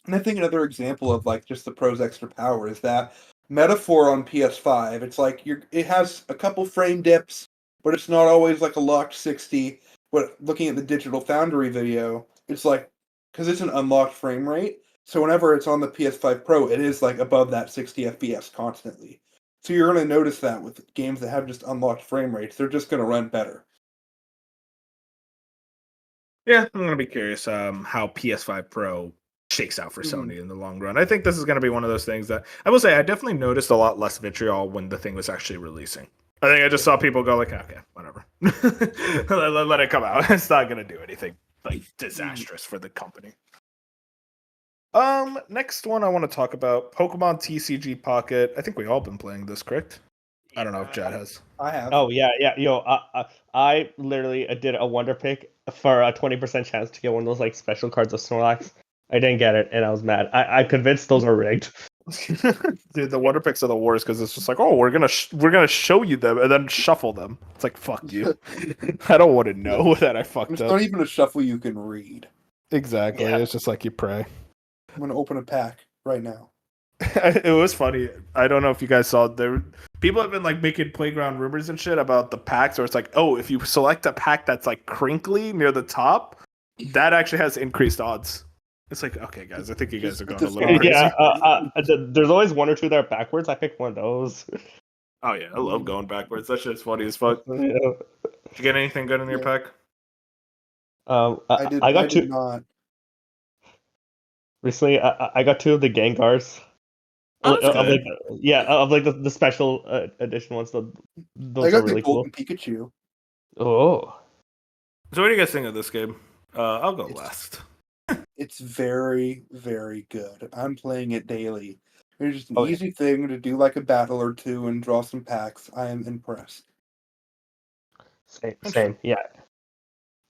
[SPEAKER 3] And I think another example of like just the Pro's extra power is that Metaphor on PS5. It's like it has a couple frame dips, but it's not always like a locked 60. But looking at the Digital Foundry video, it's like because it's an unlocked frame rate. So whenever it's on the PS5 Pro, it is like above that 60 FPS constantly. So you're going to notice that with games that have just unlocked frame rates, they're just going to run better.
[SPEAKER 1] Yeah, I'm going to be curious how PS5 Pro shakes out for Sony in the long run. I think this is going to be one of those things that I will say I definitely noticed a lot less vitriol when the thing was actually releasing. I think I just saw people go like, okay, whatever. let it come out. It's not going to do anything like disastrous for the company. Next one I want to talk about, Pokemon TCG Pocket. I think we all been playing this, correct? I don't know if Jad has.
[SPEAKER 3] I have.
[SPEAKER 2] Oh yeah. Yo, I literally did a wonder pick for a 20% chance to get one of those like special cards of Snorlax. I didn't get it, and I was mad. I convinced those are rigged.
[SPEAKER 1] Dude, the wonder picks are the worst because it's just like, oh, we're gonna show you them and then shuffle them. It's like, fuck you. I don't want to know that I fucked
[SPEAKER 3] it's
[SPEAKER 1] up.
[SPEAKER 3] It's not even a shuffle you can read.
[SPEAKER 1] Exactly. Yeah. It's just like you pray.
[SPEAKER 3] I'm gonna open a pack right now.
[SPEAKER 1] It was funny. I don't know if you guys saw there. People have been like making playground rumors and shit about the packs, where it's like, oh, if you select a pack that's like crinkly near the top, that actually has increased odds. It's like, okay, guys, I think you guys are going a little crazy.
[SPEAKER 2] Yeah, there's always one or two that are backwards. I picked one of those.
[SPEAKER 1] Oh yeah, I love going backwards. That shit's funny as fuck. Yeah. Did you get anything good in your pack?
[SPEAKER 2] I got two.
[SPEAKER 3] Not.
[SPEAKER 2] Recently, I got two of the Gengars.
[SPEAKER 1] Oh, that's
[SPEAKER 2] Of
[SPEAKER 1] good.
[SPEAKER 2] like the special edition ones.
[SPEAKER 3] I
[SPEAKER 2] Those
[SPEAKER 3] got
[SPEAKER 2] are
[SPEAKER 3] the
[SPEAKER 2] really cool.
[SPEAKER 3] Golden Pikachu.
[SPEAKER 2] Oh,
[SPEAKER 1] So what do you guys think of this game? I'll go
[SPEAKER 3] It's-
[SPEAKER 1] last.
[SPEAKER 3] It's very, very good. I'm playing it daily. It's just an
[SPEAKER 2] Oh, yeah.
[SPEAKER 3] easy thing to do like a battle or two and draw some packs. I am impressed.
[SPEAKER 2] same. Yeah,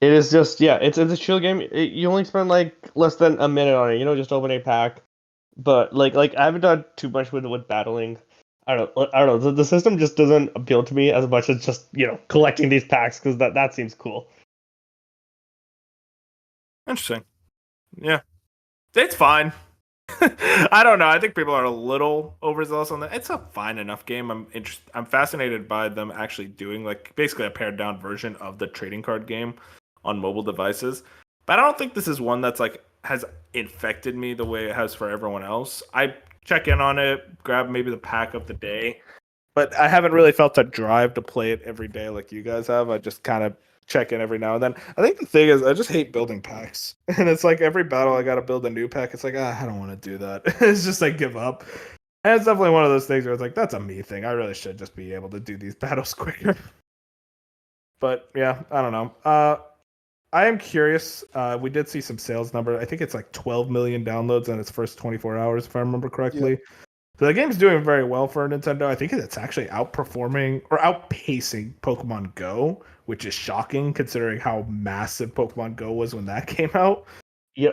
[SPEAKER 2] it is just it's a chill game. You only spend like less than a minute on it. Just open a pack. But like I haven't done too much with battling. I don't know. The system just doesn't appeal to me as much as just collecting these packs because that seems cool.
[SPEAKER 1] Interesting. Yeah, it's fine. I don't know. I think people are a little overzealous on that. It's a fine enough game. I'm fascinated by them actually doing like basically a pared down version of the trading card game on mobile devices. But I don't think this is one that's like has infected me the way it has for everyone else. I check in on it, grab maybe the pack of the day, but I haven't really felt a drive to play it every day like you guys have. I just kind of check in every now and then. I think the thing is, I just hate building packs, and it's like every battle I got to build a new pack. It's like I don't want to do that. It's just like give up. And it's definitely one of those things where it's like that's a me thing. I really should just be able to do these battles quicker. But yeah, I don't know. I am curious. We did see some sales number. I think it's like 12 million downloads in its first 24 hours, if I remember correctly.
[SPEAKER 3] Yep.
[SPEAKER 1] So the game's doing very well for Nintendo. I think it's actually outperforming or outpacing Pokemon Go, which is shocking considering how massive Pokemon Go was when that came out.
[SPEAKER 2] Yeah.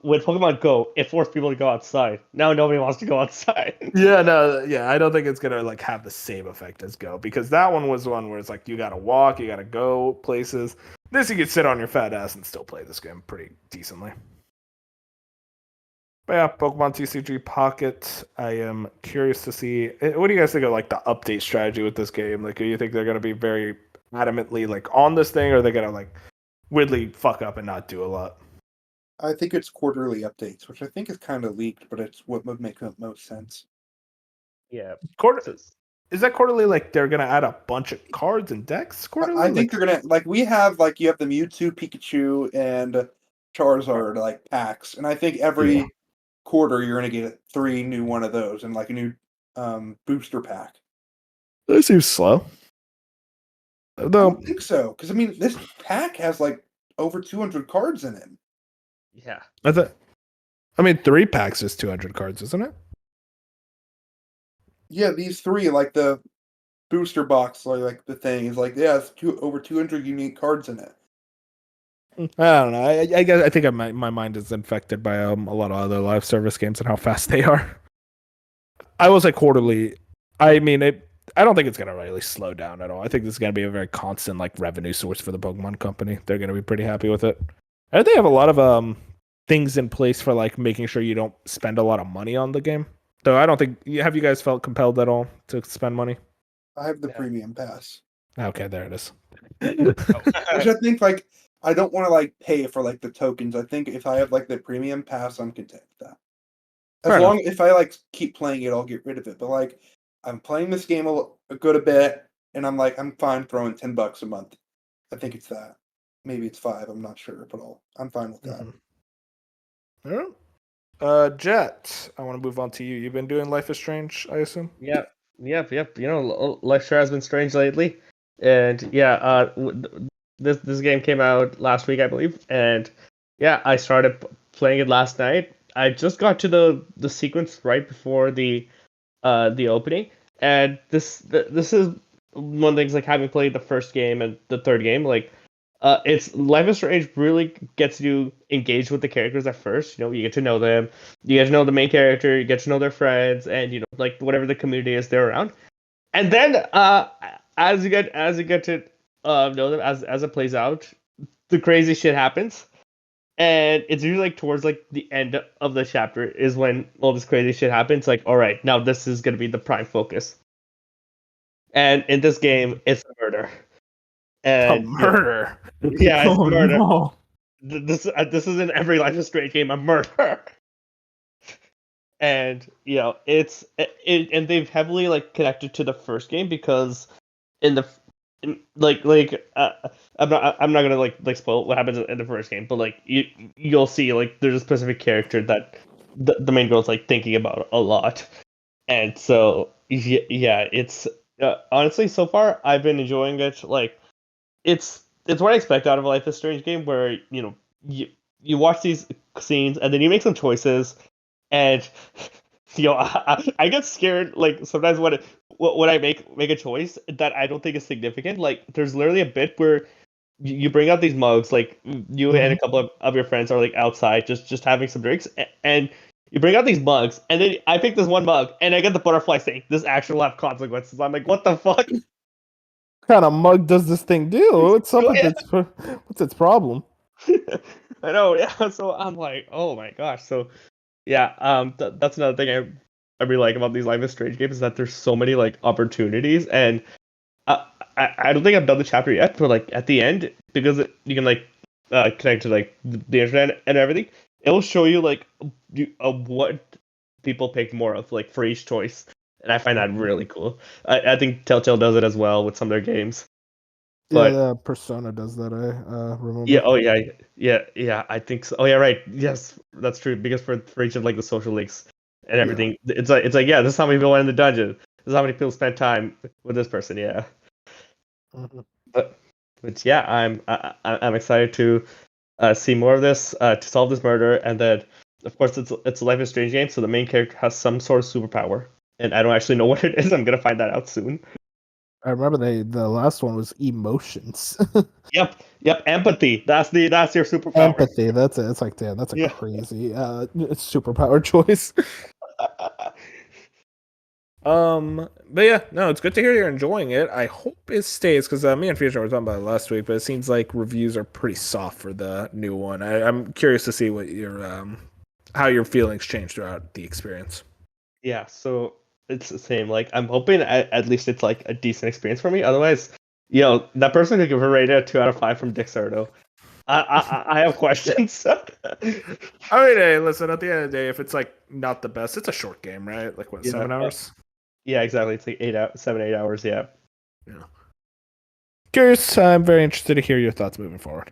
[SPEAKER 2] With Pokemon Go, it forced people to go outside. Now nobody wants to go outside.
[SPEAKER 1] I don't think it's gonna like have the same effect as Go because that one was one where it's like you gotta walk, you gotta go places. This you could sit on your fat ass and still play this game pretty decently. But yeah, Pokemon TCG Pocket. I am curious to see. What do you guys think of like the update strategy with this game? Like, do you think they're gonna be very adamantly like on this thing, or are they gonna like weirdly fuck up and not do a lot?
[SPEAKER 3] I think it's quarterly updates, which I think is kind of leaked, but it's what would make the most sense.
[SPEAKER 2] Yeah.
[SPEAKER 1] Is that quarterly? Like they're gonna add a bunch of cards and decks quarterly?
[SPEAKER 3] I think they're gonna you have the Mewtwo, Pikachu, and Charizard like packs, and I think every quarter you're gonna get 3 new one of those and like a new booster pack.
[SPEAKER 1] That seems slow.
[SPEAKER 3] I don't think so, because I mean this pack has like over 200 cards in it.
[SPEAKER 2] Yeah.
[SPEAKER 1] I mean, 3 packs is 200 cards, isn't it?
[SPEAKER 3] Yeah, these 3 like the booster box, like the thing is it's over 200 unique cards in it.
[SPEAKER 1] I don't know. I guess I think my mind is infected by a lot of other live service games and how fast they are. I will say quarterly. I mean, I don't think it's gonna really slow down at all. I think this is gonna be a very constant like revenue source for the Pokemon Company. They're gonna be pretty happy with it. And they have a lot of things in place for like making sure you don't spend a lot of money on the game. Though I don't think have you guys felt compelled at all to spend money?
[SPEAKER 3] I have the premium pass.
[SPEAKER 1] Okay, there it is.
[SPEAKER 3] Which I think I don't want to pay for the tokens. I think if I have the premium pass, I'm content with that. If I keep playing it, I'll get rid of it. But I'm playing this game a good bit, and I'm fine throwing $10 a month. I think it's that. Maybe it's 5. I'm not sure, but I'm fine with that.
[SPEAKER 1] Mm-hmm. Yeah. Jet, I want to move on to you. You've been doing Life is Strange, I assume.
[SPEAKER 2] Yep. Life sure has been strange lately, and this game came out last week, I believe, and I started playing it last night. I just got to the sequence right before the opening, and this is one of the things having played the first game and the third game, it's Life is Strange really gets you engaged with the characters at first. You get to know them, you get to know the main character, you get to know their friends, and whatever the community is they're around. And then as you get to know them as it plays out, the crazy shit happens. And it's usually towards the end of the chapter is when all this crazy shit happens. All right, now this is gonna be the prime focus. And in this game, it's a murder. And,
[SPEAKER 1] a murder.
[SPEAKER 2] Yeah, it's murder. No. This is in every Life is Strange game, a murder. And it's and they've heavily connected to the first game because in the I'm not gonna spoil what happens in the first game, but you'll see there's a specific character that the main girl's thinking about a lot, And so yeah, it's honestly so far I've been enjoying it. Like it's what I expect out of a Life is Strange game, where you watch these scenes and then you make some choices, and I get scared like sometimes when I make a choice that I don't think is significant. Like there's literally a bit where you bring out these mugs, like you and a couple of your friends are like outside just having some drinks, and you bring out these mugs, and then I pick this one mug and I get the butterfly saying this actually have consequences. I'm like, what the fuck?
[SPEAKER 5] What kind of mug does this thing do? What's up with its what's its problem?
[SPEAKER 2] I know, yeah. So I'm like, oh my gosh. So yeah, that's another thing I really like about these Life is Strange games is that there's so many like opportunities, and I don't think I've done the chapter yet, but like at the end, because you can like connect to like the internet and everything, it will show you like what people picked more of like for each choice, and I find that really cool. I think Telltale does it as well with some of their games. But
[SPEAKER 5] yeah, Persona does that. I remember.
[SPEAKER 2] yeah, oh yeah. I think so. Oh yeah, right. Yes, that's true. Because for each of like the social links and everything, it's like yeah, this is how many people went in the dungeon. This is how many people spent time with this person. Yeah.
[SPEAKER 5] Mhm.
[SPEAKER 2] But yeah, I'm excited to see more of this, to solve this murder, and then of course it's a Life is Strange game, so the main character has some sort of superpower, and I don't actually know what it is. I'm gonna find that out soon.
[SPEAKER 5] I remember the last one was emotions.
[SPEAKER 2] Yep, empathy. That's your superpower.
[SPEAKER 5] Empathy. That's it. It's like damn, that's a crazy superpower choice.
[SPEAKER 1] But yeah, no, it's good to hear you're enjoying it. I hope it stays because me and Future were talking about it last week, but it seems like reviews are pretty soft for the new one. I'm curious to see what your how your feelings change throughout the experience.
[SPEAKER 2] Yeah, so it's the same. Like I'm hoping at least it's like a decent experience for me. Otherwise, that person could give a rating a 2 out of 5 from Dick Sardo. I have questions.
[SPEAKER 1] I mean, hey, listen. At the end of the day, if it's like not the best, it's a short game, right? Like what, 7 hours?
[SPEAKER 2] Yeah, exactly. It's like 7, 8 hours. Yeah.
[SPEAKER 1] Yeah. Curious. I'm very interested to hear your thoughts moving forward.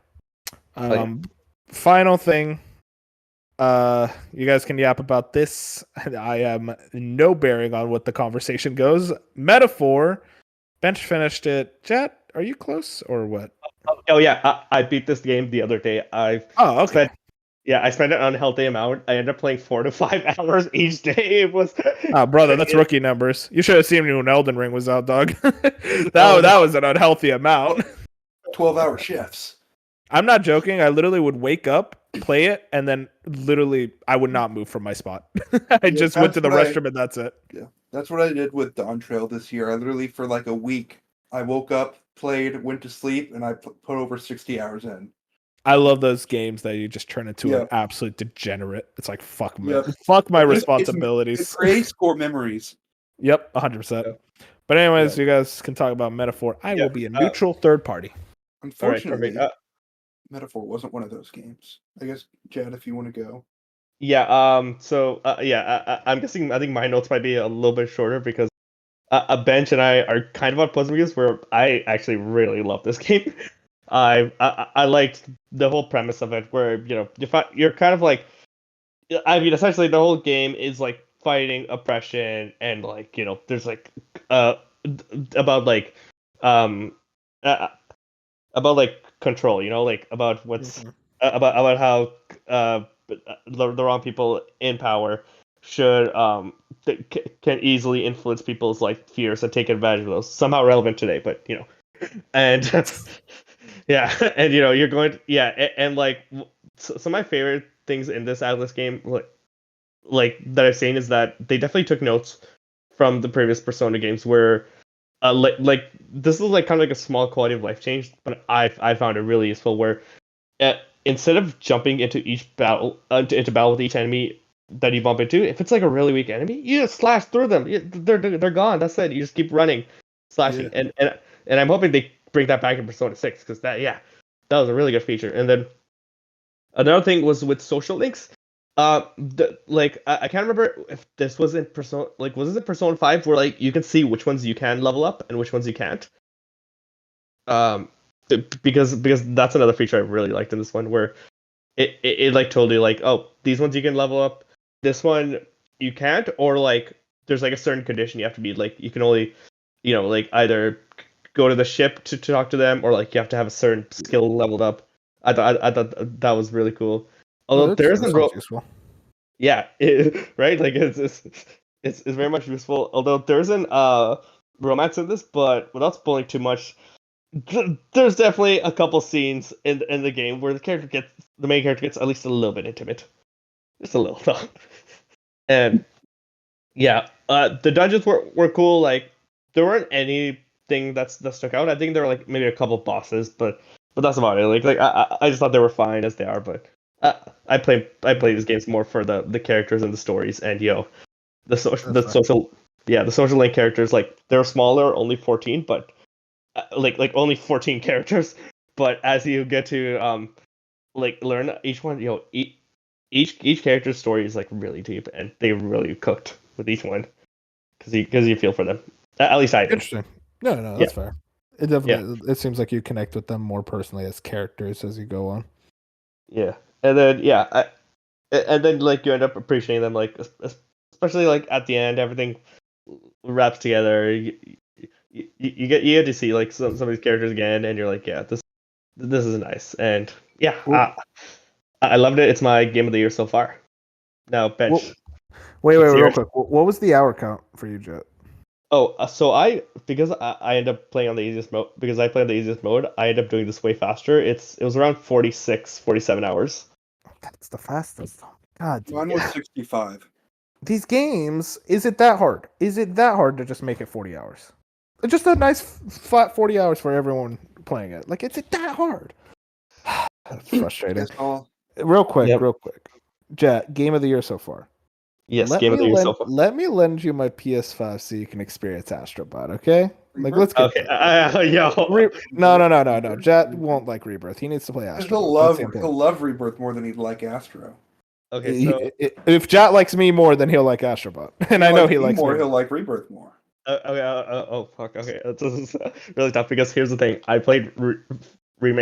[SPEAKER 1] Final thing. You guys can yap about this. I am no bearing on what the conversation goes. Metaphor. Bench finished it. Chat, are you close or what?
[SPEAKER 2] Oh yeah, I beat this game the other day.
[SPEAKER 1] Okay.
[SPEAKER 2] I spent an unhealthy amount. I ended up playing 4 to 5 hours each day. It was.
[SPEAKER 1] Oh, brother, that's rookie numbers. You should have seen me when Elden Ring was out, dog. that was an unhealthy amount.
[SPEAKER 3] 12-hour shifts.
[SPEAKER 1] I'm not joking. I literally would wake up, play it, and then literally I would not move from my spot. I just went to the restroom and that's it.
[SPEAKER 3] Yeah, that's what I did with Dawn Trail this year. I literally for like a week, I woke up, played, went to sleep, and I put over 60 hours in.
[SPEAKER 1] I love those games that you just turn into an absolute degenerate. It's like fuck my responsibilities.
[SPEAKER 3] It creates core memories.
[SPEAKER 1] Yep, 100%. But anyways, you guys can talk about Metaphor. I will be a neutral third party.
[SPEAKER 3] Unfortunately, Metaphor wasn't one of those games. I guess, Jed, if you want to go.
[SPEAKER 2] Yeah. So I'm guessing. I think my notes might be a little bit shorter because a bench and I are kind of on opposing views. Where I actually really love this game. I liked the whole premise of it, where you're kind of like, I mean, essentially the whole game is like fighting oppression and like there's like about like about like control, like about what's about how the wrong people in power should can easily influence people's like fears and take advantage of those. Somehow relevant today, but and yeah, and you're going to, and like some of my favorite things in this Atlas game, like that I've seen, is that they definitely took notes from the previous Persona games, where like this is like kind of like a small quality of life change, but I found it really useful, where instead of jumping into each battle into battle with each enemy that you bump into, if it's like a really weak enemy, you just slash through them. They're gone. That's it. You just keep running, slashing, and I'm hoping they bring that back in Persona 6, because that was a really good feature. And then another thing was with social links. I can't remember if this was in Persona, like was this in Persona 5, where like you can see which ones you can level up and which ones you can't. Because that's another feature I really liked in this one, where it like told you like, oh, these ones you can level up, this one you can't, or like there's like a certain condition you have to be like you can only like either go to the ship to talk to them, or like you have to have a certain skill leveled up. I thought that was really cool. Although there isn't
[SPEAKER 5] useful.
[SPEAKER 2] yeah, right, like it's very much useful. Although there isn't romance in this, but without spoiling too much, there's definitely a couple scenes in the game where the main character gets at least a little bit intimate, just a little though. And yeah, the dungeons were cool. Like there weren't anything that stuck out. I think there were like maybe a couple bosses, but that's about it. Like I just thought they were fine as they are. But I play these games more for the characters and the stories, and the social link characters. Like they're smaller, only 14, but like only 14 characters. But as you get to like learn each one, each character's story is like really deep, and they really cooked with each one because you feel for them. At least I did.
[SPEAKER 5] Interesting. No, that's fair. It definitely it seems like you connect with them more personally as characters as you go on.
[SPEAKER 2] Yeah, and then and then like you end up appreciating them, like especially like at the end, everything wraps together. You get to see like some of these characters again, and you're like, yeah, this is nice, and yeah, I loved it. It's my game of the year so far. Now, Bench.
[SPEAKER 5] Wait, real quick. What was the hour count for you, Jet?
[SPEAKER 2] Oh, so because I end up playing on the easiest mode, because I play on the easiest mode, I end up doing this way faster. It was around 46, 47 hours.
[SPEAKER 5] That's the fastest. God,
[SPEAKER 3] mine was 65.
[SPEAKER 5] These games, is it that hard? Is it that hard to just make it 40 hours? Just a nice flat 40 hours for everyone playing it. Like, is it that hard? That's frustrating. Real quick. Jet, game of the year so far.
[SPEAKER 2] Yes, game of the year so far.
[SPEAKER 5] Let me lend you my PS5 so you can experience Astrobot, okay? Like, let's get No. Jet won't like Rebirth. He needs to play Astrobot.
[SPEAKER 3] He'll love Rebirth more than he'd like Astro.
[SPEAKER 2] Okay, so
[SPEAKER 5] if Jet likes me more, then he'll like Astrobot, and I know he likes
[SPEAKER 3] more.
[SPEAKER 5] me.
[SPEAKER 3] He'll like Rebirth more.
[SPEAKER 2] Oh fuck. Okay, this is really tough because here's the thing. I played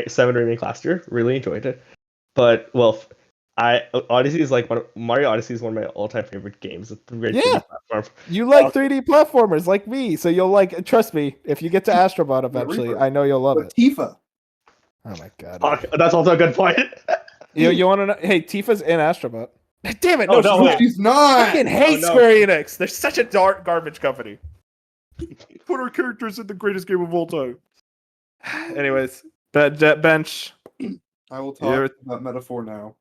[SPEAKER 2] Seven Remake last year. Really enjoyed it, but Odyssey is like Mario Odyssey is one of my all-time favorite games. It's a great 3D platform.
[SPEAKER 5] You like 3D platformers like me, so you'll like. Trust me, if you get to Astrobot eventually, I know you'll love it.
[SPEAKER 3] Tifa.
[SPEAKER 5] Oh my god.
[SPEAKER 2] Fuck, that's also a good point.
[SPEAKER 5] You want to know? Hey, Tifa's in Astrobot. Damn it!
[SPEAKER 3] She's not.
[SPEAKER 5] I fucking hate Square Enix. They're such a dark garbage company. Put our characters in the greatest game of all time. Anyways, Jet Bench.
[SPEAKER 3] I will talk about Metaphor now.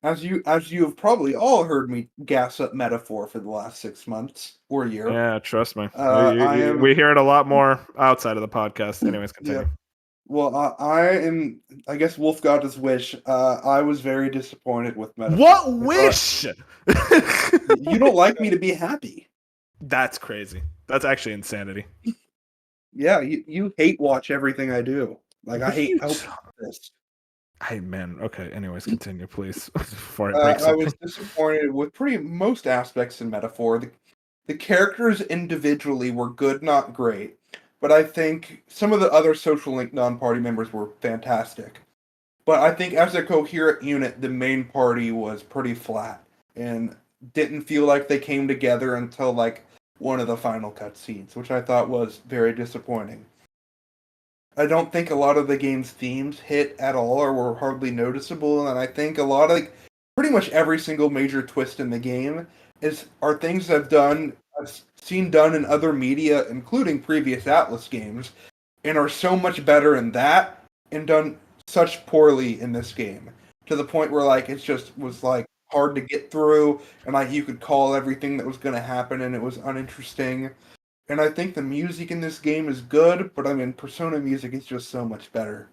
[SPEAKER 3] As you have probably all heard me gas up Metaphor for the last 6 months or a year.
[SPEAKER 1] Yeah, trust me. We hear it a lot more outside of the podcast. Anyways, continue.
[SPEAKER 3] Yeah. Well, I guess Wolf got his wish. I was very disappointed with Metaphor.
[SPEAKER 1] What wish?
[SPEAKER 3] You don't like me to be happy.
[SPEAKER 1] That's crazy. That's actually insanity.
[SPEAKER 3] Yeah, you hate watch everything I do. Like, I hate this.
[SPEAKER 1] Hey, man. Okay, anyways, continue, please. Before it breaks
[SPEAKER 3] I was disappointed with most aspects in Metaphor. The characters individually were good, not great. But I think some of the other Social Link non-party members were fantastic. But I think as a coherent unit, the main party was pretty flat. And didn't feel like they came together until, like, one of the final cutscenes, which I thought was very disappointing. I don't think a lot of the game's themes hit at all or were hardly noticeable, and I think a lot of, pretty much every single major twist in the game are things I've seen done in other media, including previous Atlas games, and are so much better in that, and done such poorly in this game, to the point where, like, it just was, like, hard to get through, and, like, you could call everything that was going to happen, and it was uninteresting. And I think the music in this game is good, but I mean, Persona music is just so much better.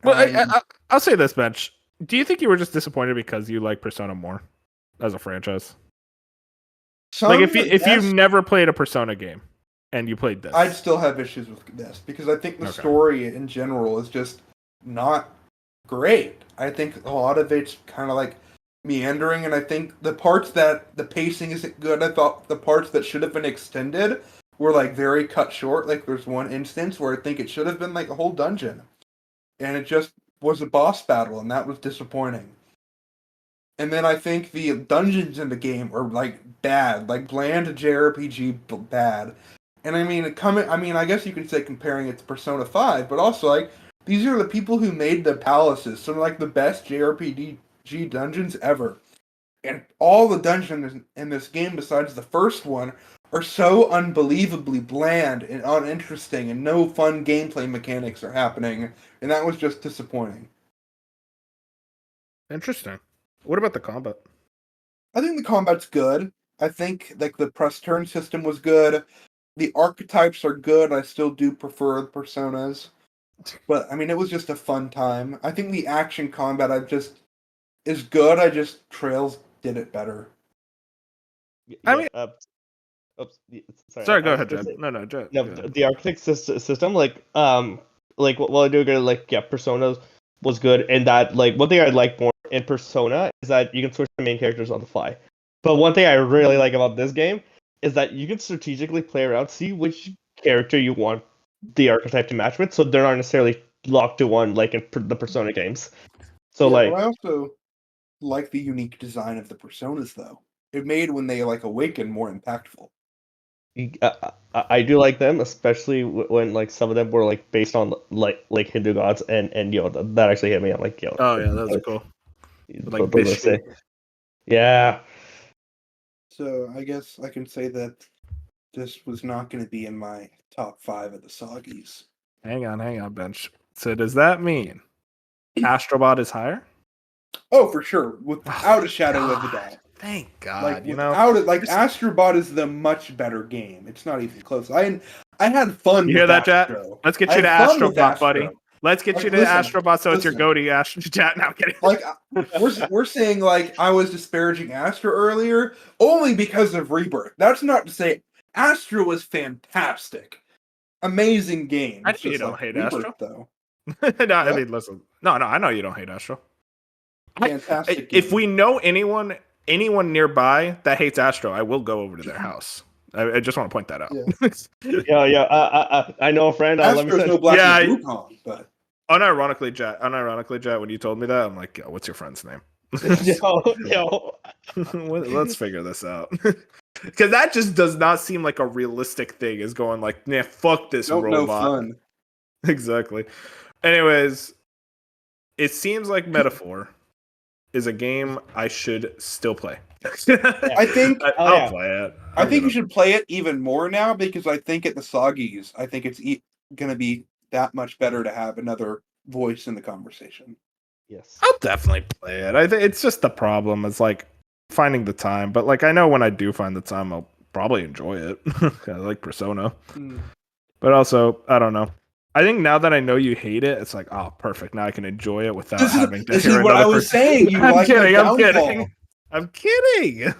[SPEAKER 1] Well, I'll say this, Bench. Do you think you were just disappointed because you like Persona more as a franchise? Like, if you've never played a Persona game and you played this,
[SPEAKER 3] I'd still have issues with this because I think the story in general is just not great. I think a lot of it's kind of like meandering, and I think the parts that the pacing isn't good. I thought the parts that should have been extended were like very cut short. Like there's one instance where I think it should have been like a whole dungeon, and it just was a boss battle, and that was disappointing. And then I think the dungeons in the game are like bad, like bland JRPG bad. And I mean, I guess you could say comparing it to Persona 5, but also like these are the people who made the palaces, some of like the best JRPG dungeons ever. And all the dungeons in this game, besides the first one, are so unbelievably bland and uninteresting, and no fun gameplay mechanics are happening. And that was just disappointing.
[SPEAKER 1] Interesting. What about the combat?
[SPEAKER 3] I think the combat's good. I think like the press turn system was good. The archetypes are good. I still do prefer the personas. But I mean it was just a fun time. I think the action combat is good. I just Trails did it better.
[SPEAKER 1] I mean,
[SPEAKER 2] oops,
[SPEAKER 1] sorry, go
[SPEAKER 2] I was
[SPEAKER 1] ahead,
[SPEAKER 2] gonna
[SPEAKER 1] Jed.
[SPEAKER 2] say,
[SPEAKER 1] No, Jed.
[SPEAKER 2] no,
[SPEAKER 1] go ahead.
[SPEAKER 2] the architect system, like while I do agree, like yeah, Personas was good, and that like one thing I like more in Persona is that you can switch the main characters on the fly. But one thing I really like about this game is that you can strategically play around, see which character you want the archetype to match with, so they're not necessarily locked to one like in the Persona games. So
[SPEAKER 3] Yeah,
[SPEAKER 2] like,
[SPEAKER 3] but I also like the unique design of the personas though. It made when they like awaken more impactful.
[SPEAKER 2] I do like them, especially when like some of them were like based on like Hindu gods, and that actually hit me. I'm like, yo,
[SPEAKER 1] Oh yeah, those are cool. Like
[SPEAKER 2] those are
[SPEAKER 1] Vishnu.
[SPEAKER 2] sick. Yeah.
[SPEAKER 3] So I guess I can say that this was not going to be in my top 5 of the Soggies.
[SPEAKER 1] Hang on, Bench. So does that mean Astrobot is higher?
[SPEAKER 3] Oh, for sure, without a shadow of a doubt.
[SPEAKER 1] Thank God.
[SPEAKER 3] Like
[SPEAKER 1] You know,
[SPEAKER 3] without it, like Astrobot is the much better game. It's not even close. I had fun.
[SPEAKER 1] you
[SPEAKER 3] with
[SPEAKER 1] hear that, Jat?
[SPEAKER 3] Astro.
[SPEAKER 1] Let's get
[SPEAKER 3] I
[SPEAKER 1] you to
[SPEAKER 3] had fun with
[SPEAKER 1] Astrobot, buddy.
[SPEAKER 3] Astro.
[SPEAKER 1] Let's get
[SPEAKER 3] Like,
[SPEAKER 1] you to
[SPEAKER 3] listen,
[SPEAKER 1] Astrobot, so it's your
[SPEAKER 3] listen.
[SPEAKER 1] goatee, Jat. Now, kidding.
[SPEAKER 3] Like we're saying, like I was disparaging Astro earlier only because of Rebirth. That's not to say Astro was fantastic, amazing game.
[SPEAKER 1] I
[SPEAKER 3] It's
[SPEAKER 1] know you
[SPEAKER 3] just
[SPEAKER 1] don't
[SPEAKER 3] like
[SPEAKER 1] hate
[SPEAKER 3] Rebirth
[SPEAKER 1] Astro.
[SPEAKER 3] though.
[SPEAKER 1] No, I
[SPEAKER 3] What?
[SPEAKER 1] mean, listen. No, I know you don't hate Astro.
[SPEAKER 3] Fantastic
[SPEAKER 1] If
[SPEAKER 3] game.
[SPEAKER 1] we know anyone nearby that hates Astro, I will go over to their house. I just want to point that out.
[SPEAKER 3] Yeah.
[SPEAKER 2] Yeah. I know a friend. Let me
[SPEAKER 3] Astro's
[SPEAKER 2] send.
[SPEAKER 3] no Black
[SPEAKER 1] Yeah,
[SPEAKER 3] and Wukong, but
[SPEAKER 1] unironically, Jet, when you told me that, I'm like, yo, what's your friend's name?
[SPEAKER 2] Yo.
[SPEAKER 1] Let's figure this out. Because that just does not seem like a realistic thing, is going like, nah, fuck this
[SPEAKER 3] don't know
[SPEAKER 1] robot.
[SPEAKER 3] fun.
[SPEAKER 1] Exactly. Anyways, it seems like Metaphor is a game I should still play.
[SPEAKER 3] I think
[SPEAKER 1] I'll play it.
[SPEAKER 3] I think you should play it even more now because I think at the Soggies, I think it's going to be that much better to have another voice in the conversation.
[SPEAKER 2] Yes.
[SPEAKER 1] I'll definitely play it. I think it's just the problem is like finding the time. But like I know when I do find the time, I'll probably enjoy it. I like Persona, but also I don't know. I think now that I know you hate it, it's like, oh, perfect. Now I can enjoy it without having to
[SPEAKER 3] This
[SPEAKER 1] hear
[SPEAKER 3] is what
[SPEAKER 1] another
[SPEAKER 3] I was
[SPEAKER 1] person.
[SPEAKER 3] saying. You like my downfall.
[SPEAKER 1] I'm kidding.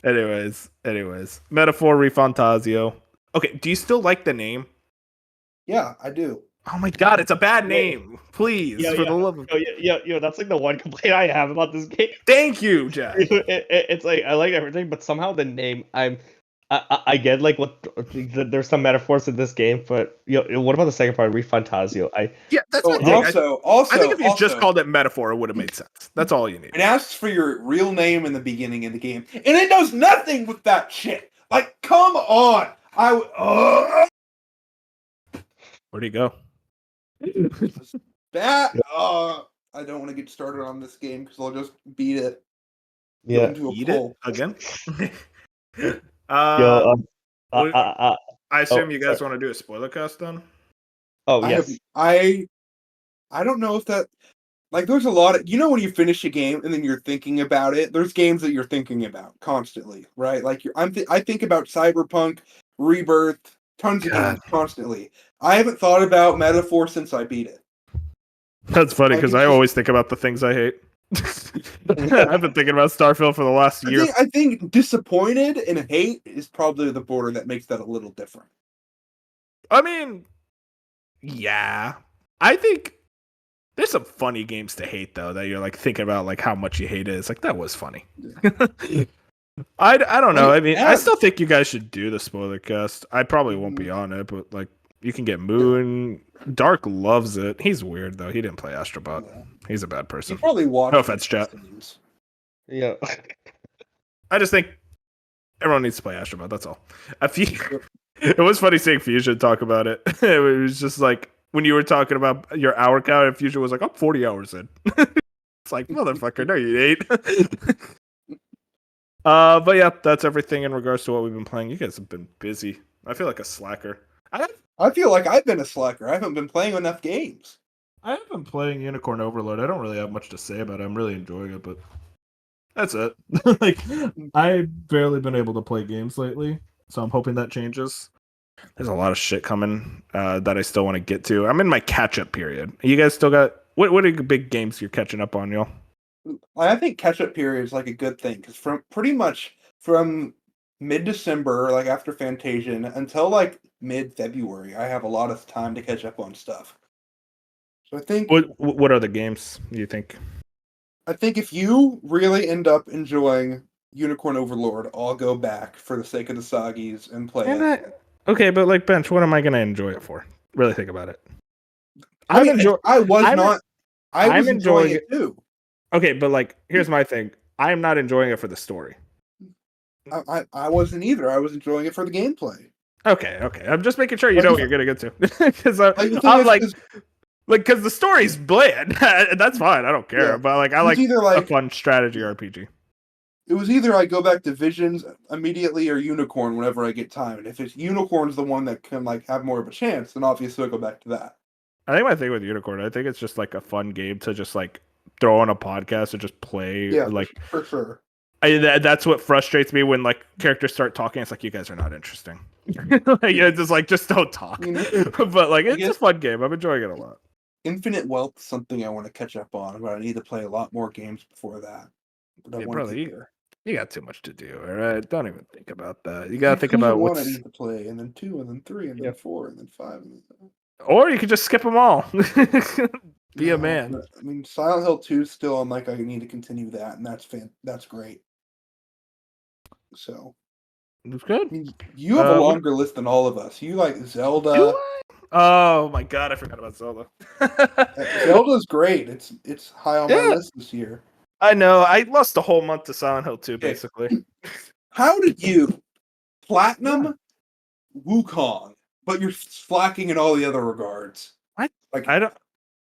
[SPEAKER 1] anyways, Metaphor Refantasio. Okay, do you still like the name?
[SPEAKER 3] Yeah, I do.
[SPEAKER 1] Oh my god, it's a bad name. Please, for the love of
[SPEAKER 2] that's like the one complaint I have about this game.
[SPEAKER 1] Thank you, Jack.
[SPEAKER 2] It's like I like everything, but somehow the name I get like what there's some metaphors in this game, but what about the second part, Refantasio?
[SPEAKER 1] That's
[SPEAKER 3] Oh,
[SPEAKER 1] my thing.
[SPEAKER 3] Also,
[SPEAKER 1] I think if you just called it Metaphor, it would have made sense. That's all you need.
[SPEAKER 3] It asks for your real name in the beginning of the game, and it does nothing with that shit. Like, come on!
[SPEAKER 1] Where'd he go?
[SPEAKER 3] That I don't want to get started on this game because I'll just beat it.
[SPEAKER 2] Yeah,
[SPEAKER 3] into a
[SPEAKER 1] Eat
[SPEAKER 3] pulp.
[SPEAKER 1] it again.
[SPEAKER 2] I
[SPEAKER 1] I assume you guys want to do a spoiler cast then.
[SPEAKER 2] Oh yes.
[SPEAKER 3] I don't know if that like there's a lot of when you finish a game and then you're thinking about it. There's games that you're thinking about constantly, right? Like I think about Cyberpunk, Rebirth, tons of games constantly. I haven't thought about Metaphor since I beat it.
[SPEAKER 1] That's funny because I always think about the things I hate. I've been thinking about Starfield for the last year.
[SPEAKER 3] I think disappointed and hate is probably the border that makes that a little different.
[SPEAKER 1] I mean, yeah. I think there's some funny games to hate though that you're like thinking about like how much you hate it. It's like that was funny. I don't know. I mean, I still think you guys should do the spoiler cast. I probably won't be on it, but like you can get Moon. Dark loves it. He's weird though. He didn't play Astrobot. He's a bad person.
[SPEAKER 3] You probably watched.
[SPEAKER 1] No offense, chat.
[SPEAKER 2] Yeah.
[SPEAKER 1] I just think everyone needs to play Astrobot. That's all. It was funny seeing Fusion talk about it. It was just like when you were talking about your hour count, and Fusion was like, "I'm 40 hours in." It's like, motherfucker, no, you ain't. But yeah, that's everything in regards to what we've been playing. You guys have been busy. I feel like a slacker.
[SPEAKER 3] I feel like I've been a slacker. I haven't been playing enough games.
[SPEAKER 1] I have been playing Unicorn Overlord. I don't really have much to say about it. I'm really enjoying it, but that's it. Like, I've barely been able to play games lately, so I'm hoping that changes. There's a lot of shit coming that I still want to get to. I'm in my catch-up period. You guys still got... What are the big games you're catching up on, y'all?
[SPEAKER 3] I think catch-up period is like a good thing, because from mid-December, like after Fantasian, until like mid-February, I have a lot of time to catch up on stuff. So I think
[SPEAKER 1] What are the games you think?
[SPEAKER 3] I think if you really end up enjoying Unicorn Overlord, I'll go back for the sake of the Sagis and play it.
[SPEAKER 1] Okay, but like Bench, what am I gonna enjoy it for? Really think about it.
[SPEAKER 3] I was enjoying it too.
[SPEAKER 1] Okay, but like, here's my thing. I am not enjoying it for the story.
[SPEAKER 3] I wasn't either. I was enjoying it for the gameplay.
[SPEAKER 1] Okay. I'm just making sure you know what you're gonna get to. Because I'm because the story's bland. That's fine. I don't care. Yeah. But like, I like a fun strategy RPG.
[SPEAKER 3] It was either I go back to Visions immediately or Unicorn whenever I get time. And if it's Unicorn's the one that can like have more of a chance, then obviously I'll go back to that.
[SPEAKER 1] I think my thing with Unicorn, I think it's just like a fun game to just like throw on a podcast and just play.
[SPEAKER 3] Yeah,
[SPEAKER 1] like
[SPEAKER 3] for sure.
[SPEAKER 1] That's what frustrates me when like characters start talking. It's like, you guys are not interesting. Like, it's just like, just don't talk. You know, but like, it's a fun game. I'm enjoying it a lot.
[SPEAKER 3] Infinite Wealth is something I want to catch up on, but I need to play a lot more games before that. But
[SPEAKER 1] brother, you got too much to do. All right, don't even think about that. You gotta think about
[SPEAKER 3] what I need to play, and then 2, and then 3, and then 4, and then 5, and then 7.
[SPEAKER 1] Or you could just skip them all. Be a man.
[SPEAKER 3] I mean, Silent Hill 2 still. I'm like, I need to continue that, and that's great. So
[SPEAKER 1] it's good.
[SPEAKER 3] I mean, you have a longer list than all of us. You like Zelda.
[SPEAKER 1] Oh my god, I forgot about Zelda.
[SPEAKER 3] Zelda's great. It's high on my list this year.
[SPEAKER 1] I know. I lost a whole month to Silent Hill 2, basically.
[SPEAKER 3] How did you platinum Wukong, but you're slacking in all the other regards?
[SPEAKER 1] I don't.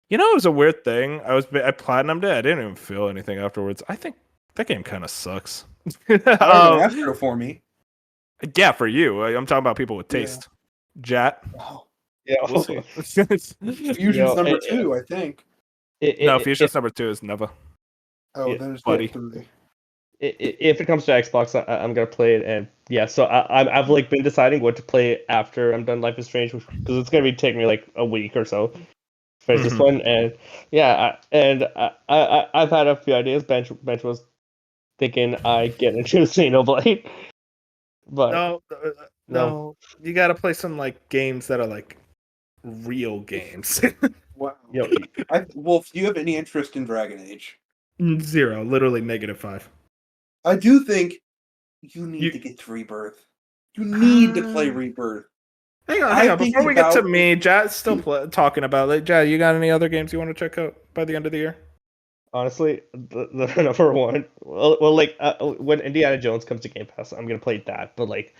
[SPEAKER 1] You know, it was a weird thing. I platinumed it. I didn't even feel anything afterwards. I think that game kind of sucks.
[SPEAKER 3] Astro for me.
[SPEAKER 1] Yeah, for you. I'm talking about people with taste. Yeah. Jat.
[SPEAKER 3] Oh.
[SPEAKER 2] Yeah,
[SPEAKER 3] we'll see. Fusion's number 2, I think.
[SPEAKER 1] Fusion's number 2 is Nova.
[SPEAKER 3] Oh, then it's Buddy. 3.
[SPEAKER 2] If it comes to Xbox, I'm gonna play it, and so I've like been deciding what to play after I'm done Life is Strange, because it's gonna take me like a week or so to finish this one, and I've had a few ideas. Bench was thinking I get into Xenoblade, but
[SPEAKER 1] no, you gotta play some like games that are like real games.
[SPEAKER 3] Wow. Well, do you have any interest in Dragon Age?
[SPEAKER 1] 0, literally -5.
[SPEAKER 3] I do think you need to get to Rebirth. You need to play Rebirth.
[SPEAKER 1] Hang on. Before we get to me, Jat's still talking about it. Jat, you got any other games you want to check out by the end of the year?
[SPEAKER 2] Honestly, the number one, when Indiana Jones comes to Game Pass, I'm gonna play that. But like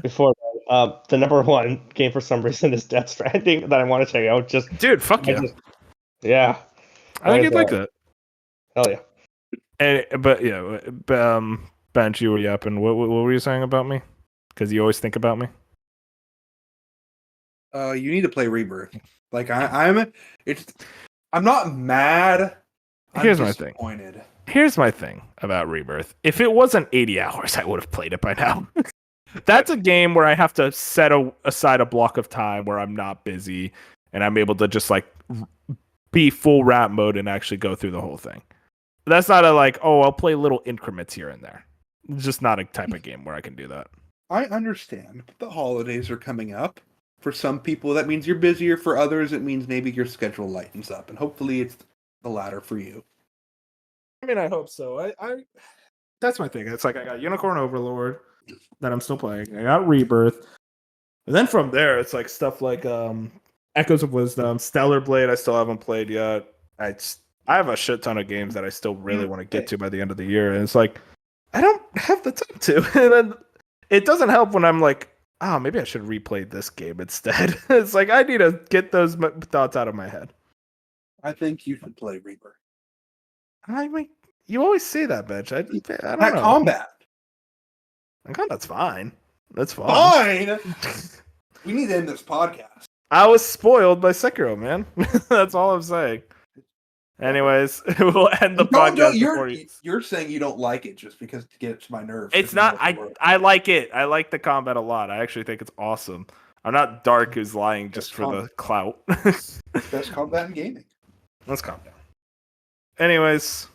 [SPEAKER 2] before that, the number one game for some reason is Death Stranding that I want to check out. Dude,
[SPEAKER 1] fuck yeah.
[SPEAKER 2] Yeah,
[SPEAKER 1] I think you'd like that.
[SPEAKER 2] Hell yeah.
[SPEAKER 1] Bench, you were yapping. What were you saying about me? Because you always think about me.
[SPEAKER 3] You need to play Rebirth. Like I'm not mad.
[SPEAKER 1] Here's my thing. Here's my thing about Rebirth. If it wasn't 80 hours, I would have played it by now. That's a game where I have to set aside a block of time where I'm not busy and I'm able to just like be full wrap mode and actually go through the whole thing. That's not I'll play little increments here and there. It's just not a type of game where I can do that.
[SPEAKER 3] I understand. The holidays are coming up. For some people, that means you're busier. For others, it means maybe your schedule lightens up. And hopefully it's the latter for you.
[SPEAKER 1] I mean, I hope so. I that's my thing. It's like I got Unicorn Overlord that I'm still playing. I got Rebirth. And then from there, it's like stuff like Echoes of Wisdom, Stellar Blade I still haven't played yet. I have a shit ton of games that I still really want to get to by the end of the year, and it's like I don't have the time to. And then it doesn't help when I'm like, oh, maybe I should replay this game instead. It's like I need to get those thoughts out of my head.
[SPEAKER 3] I think you should play Reaper.
[SPEAKER 1] I mean, you always say that, bitch. I don't
[SPEAKER 3] That
[SPEAKER 1] know.
[SPEAKER 3] combat.
[SPEAKER 1] That's fine. That's fine.
[SPEAKER 3] Fine. We need to end this podcast.
[SPEAKER 1] I was spoiled by Sekiro, man. That's all I'm saying. Anyways, we'll end the podcast.
[SPEAKER 3] You're saying you don't like it just because to get it to my nerves.
[SPEAKER 1] It's not. I like it. I like the combat a lot. I actually think it's awesome. I'm not Dark who's lying just for the clout.
[SPEAKER 3] Best combat in gaming.
[SPEAKER 1] Let's calm down. Anyways,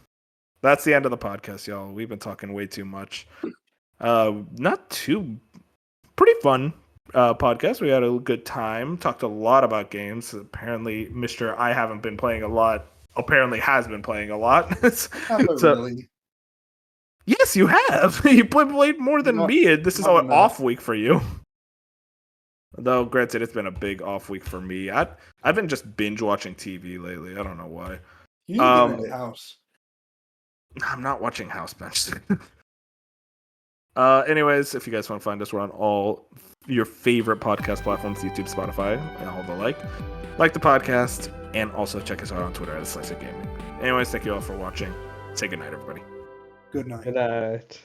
[SPEAKER 1] that's the end of the podcast, y'all. We've been talking way too much. Pretty fun podcast. We had a good time. Talked a lot about games. Apparently, Mr. I haven't been playing a lot. Apparently has been playing a lot.
[SPEAKER 3] Really?
[SPEAKER 1] Yes, you have. You played more than me, and this is an off week for you. Though, granted, it's been a big off week for me. I've been just binge watching TV lately. I don't know why.
[SPEAKER 3] You need to get in the house.
[SPEAKER 1] I'm not watching House Bench. Anyways, if you guys want to find us, we're on all your favorite podcast platforms, YouTube, Spotify, and all the like. Like the podcast, and also check us out on Twitter at Slice of Gaming. Anyways, thank you all for watching. Say goodnight, everybody.
[SPEAKER 3] Good night.
[SPEAKER 2] Good night.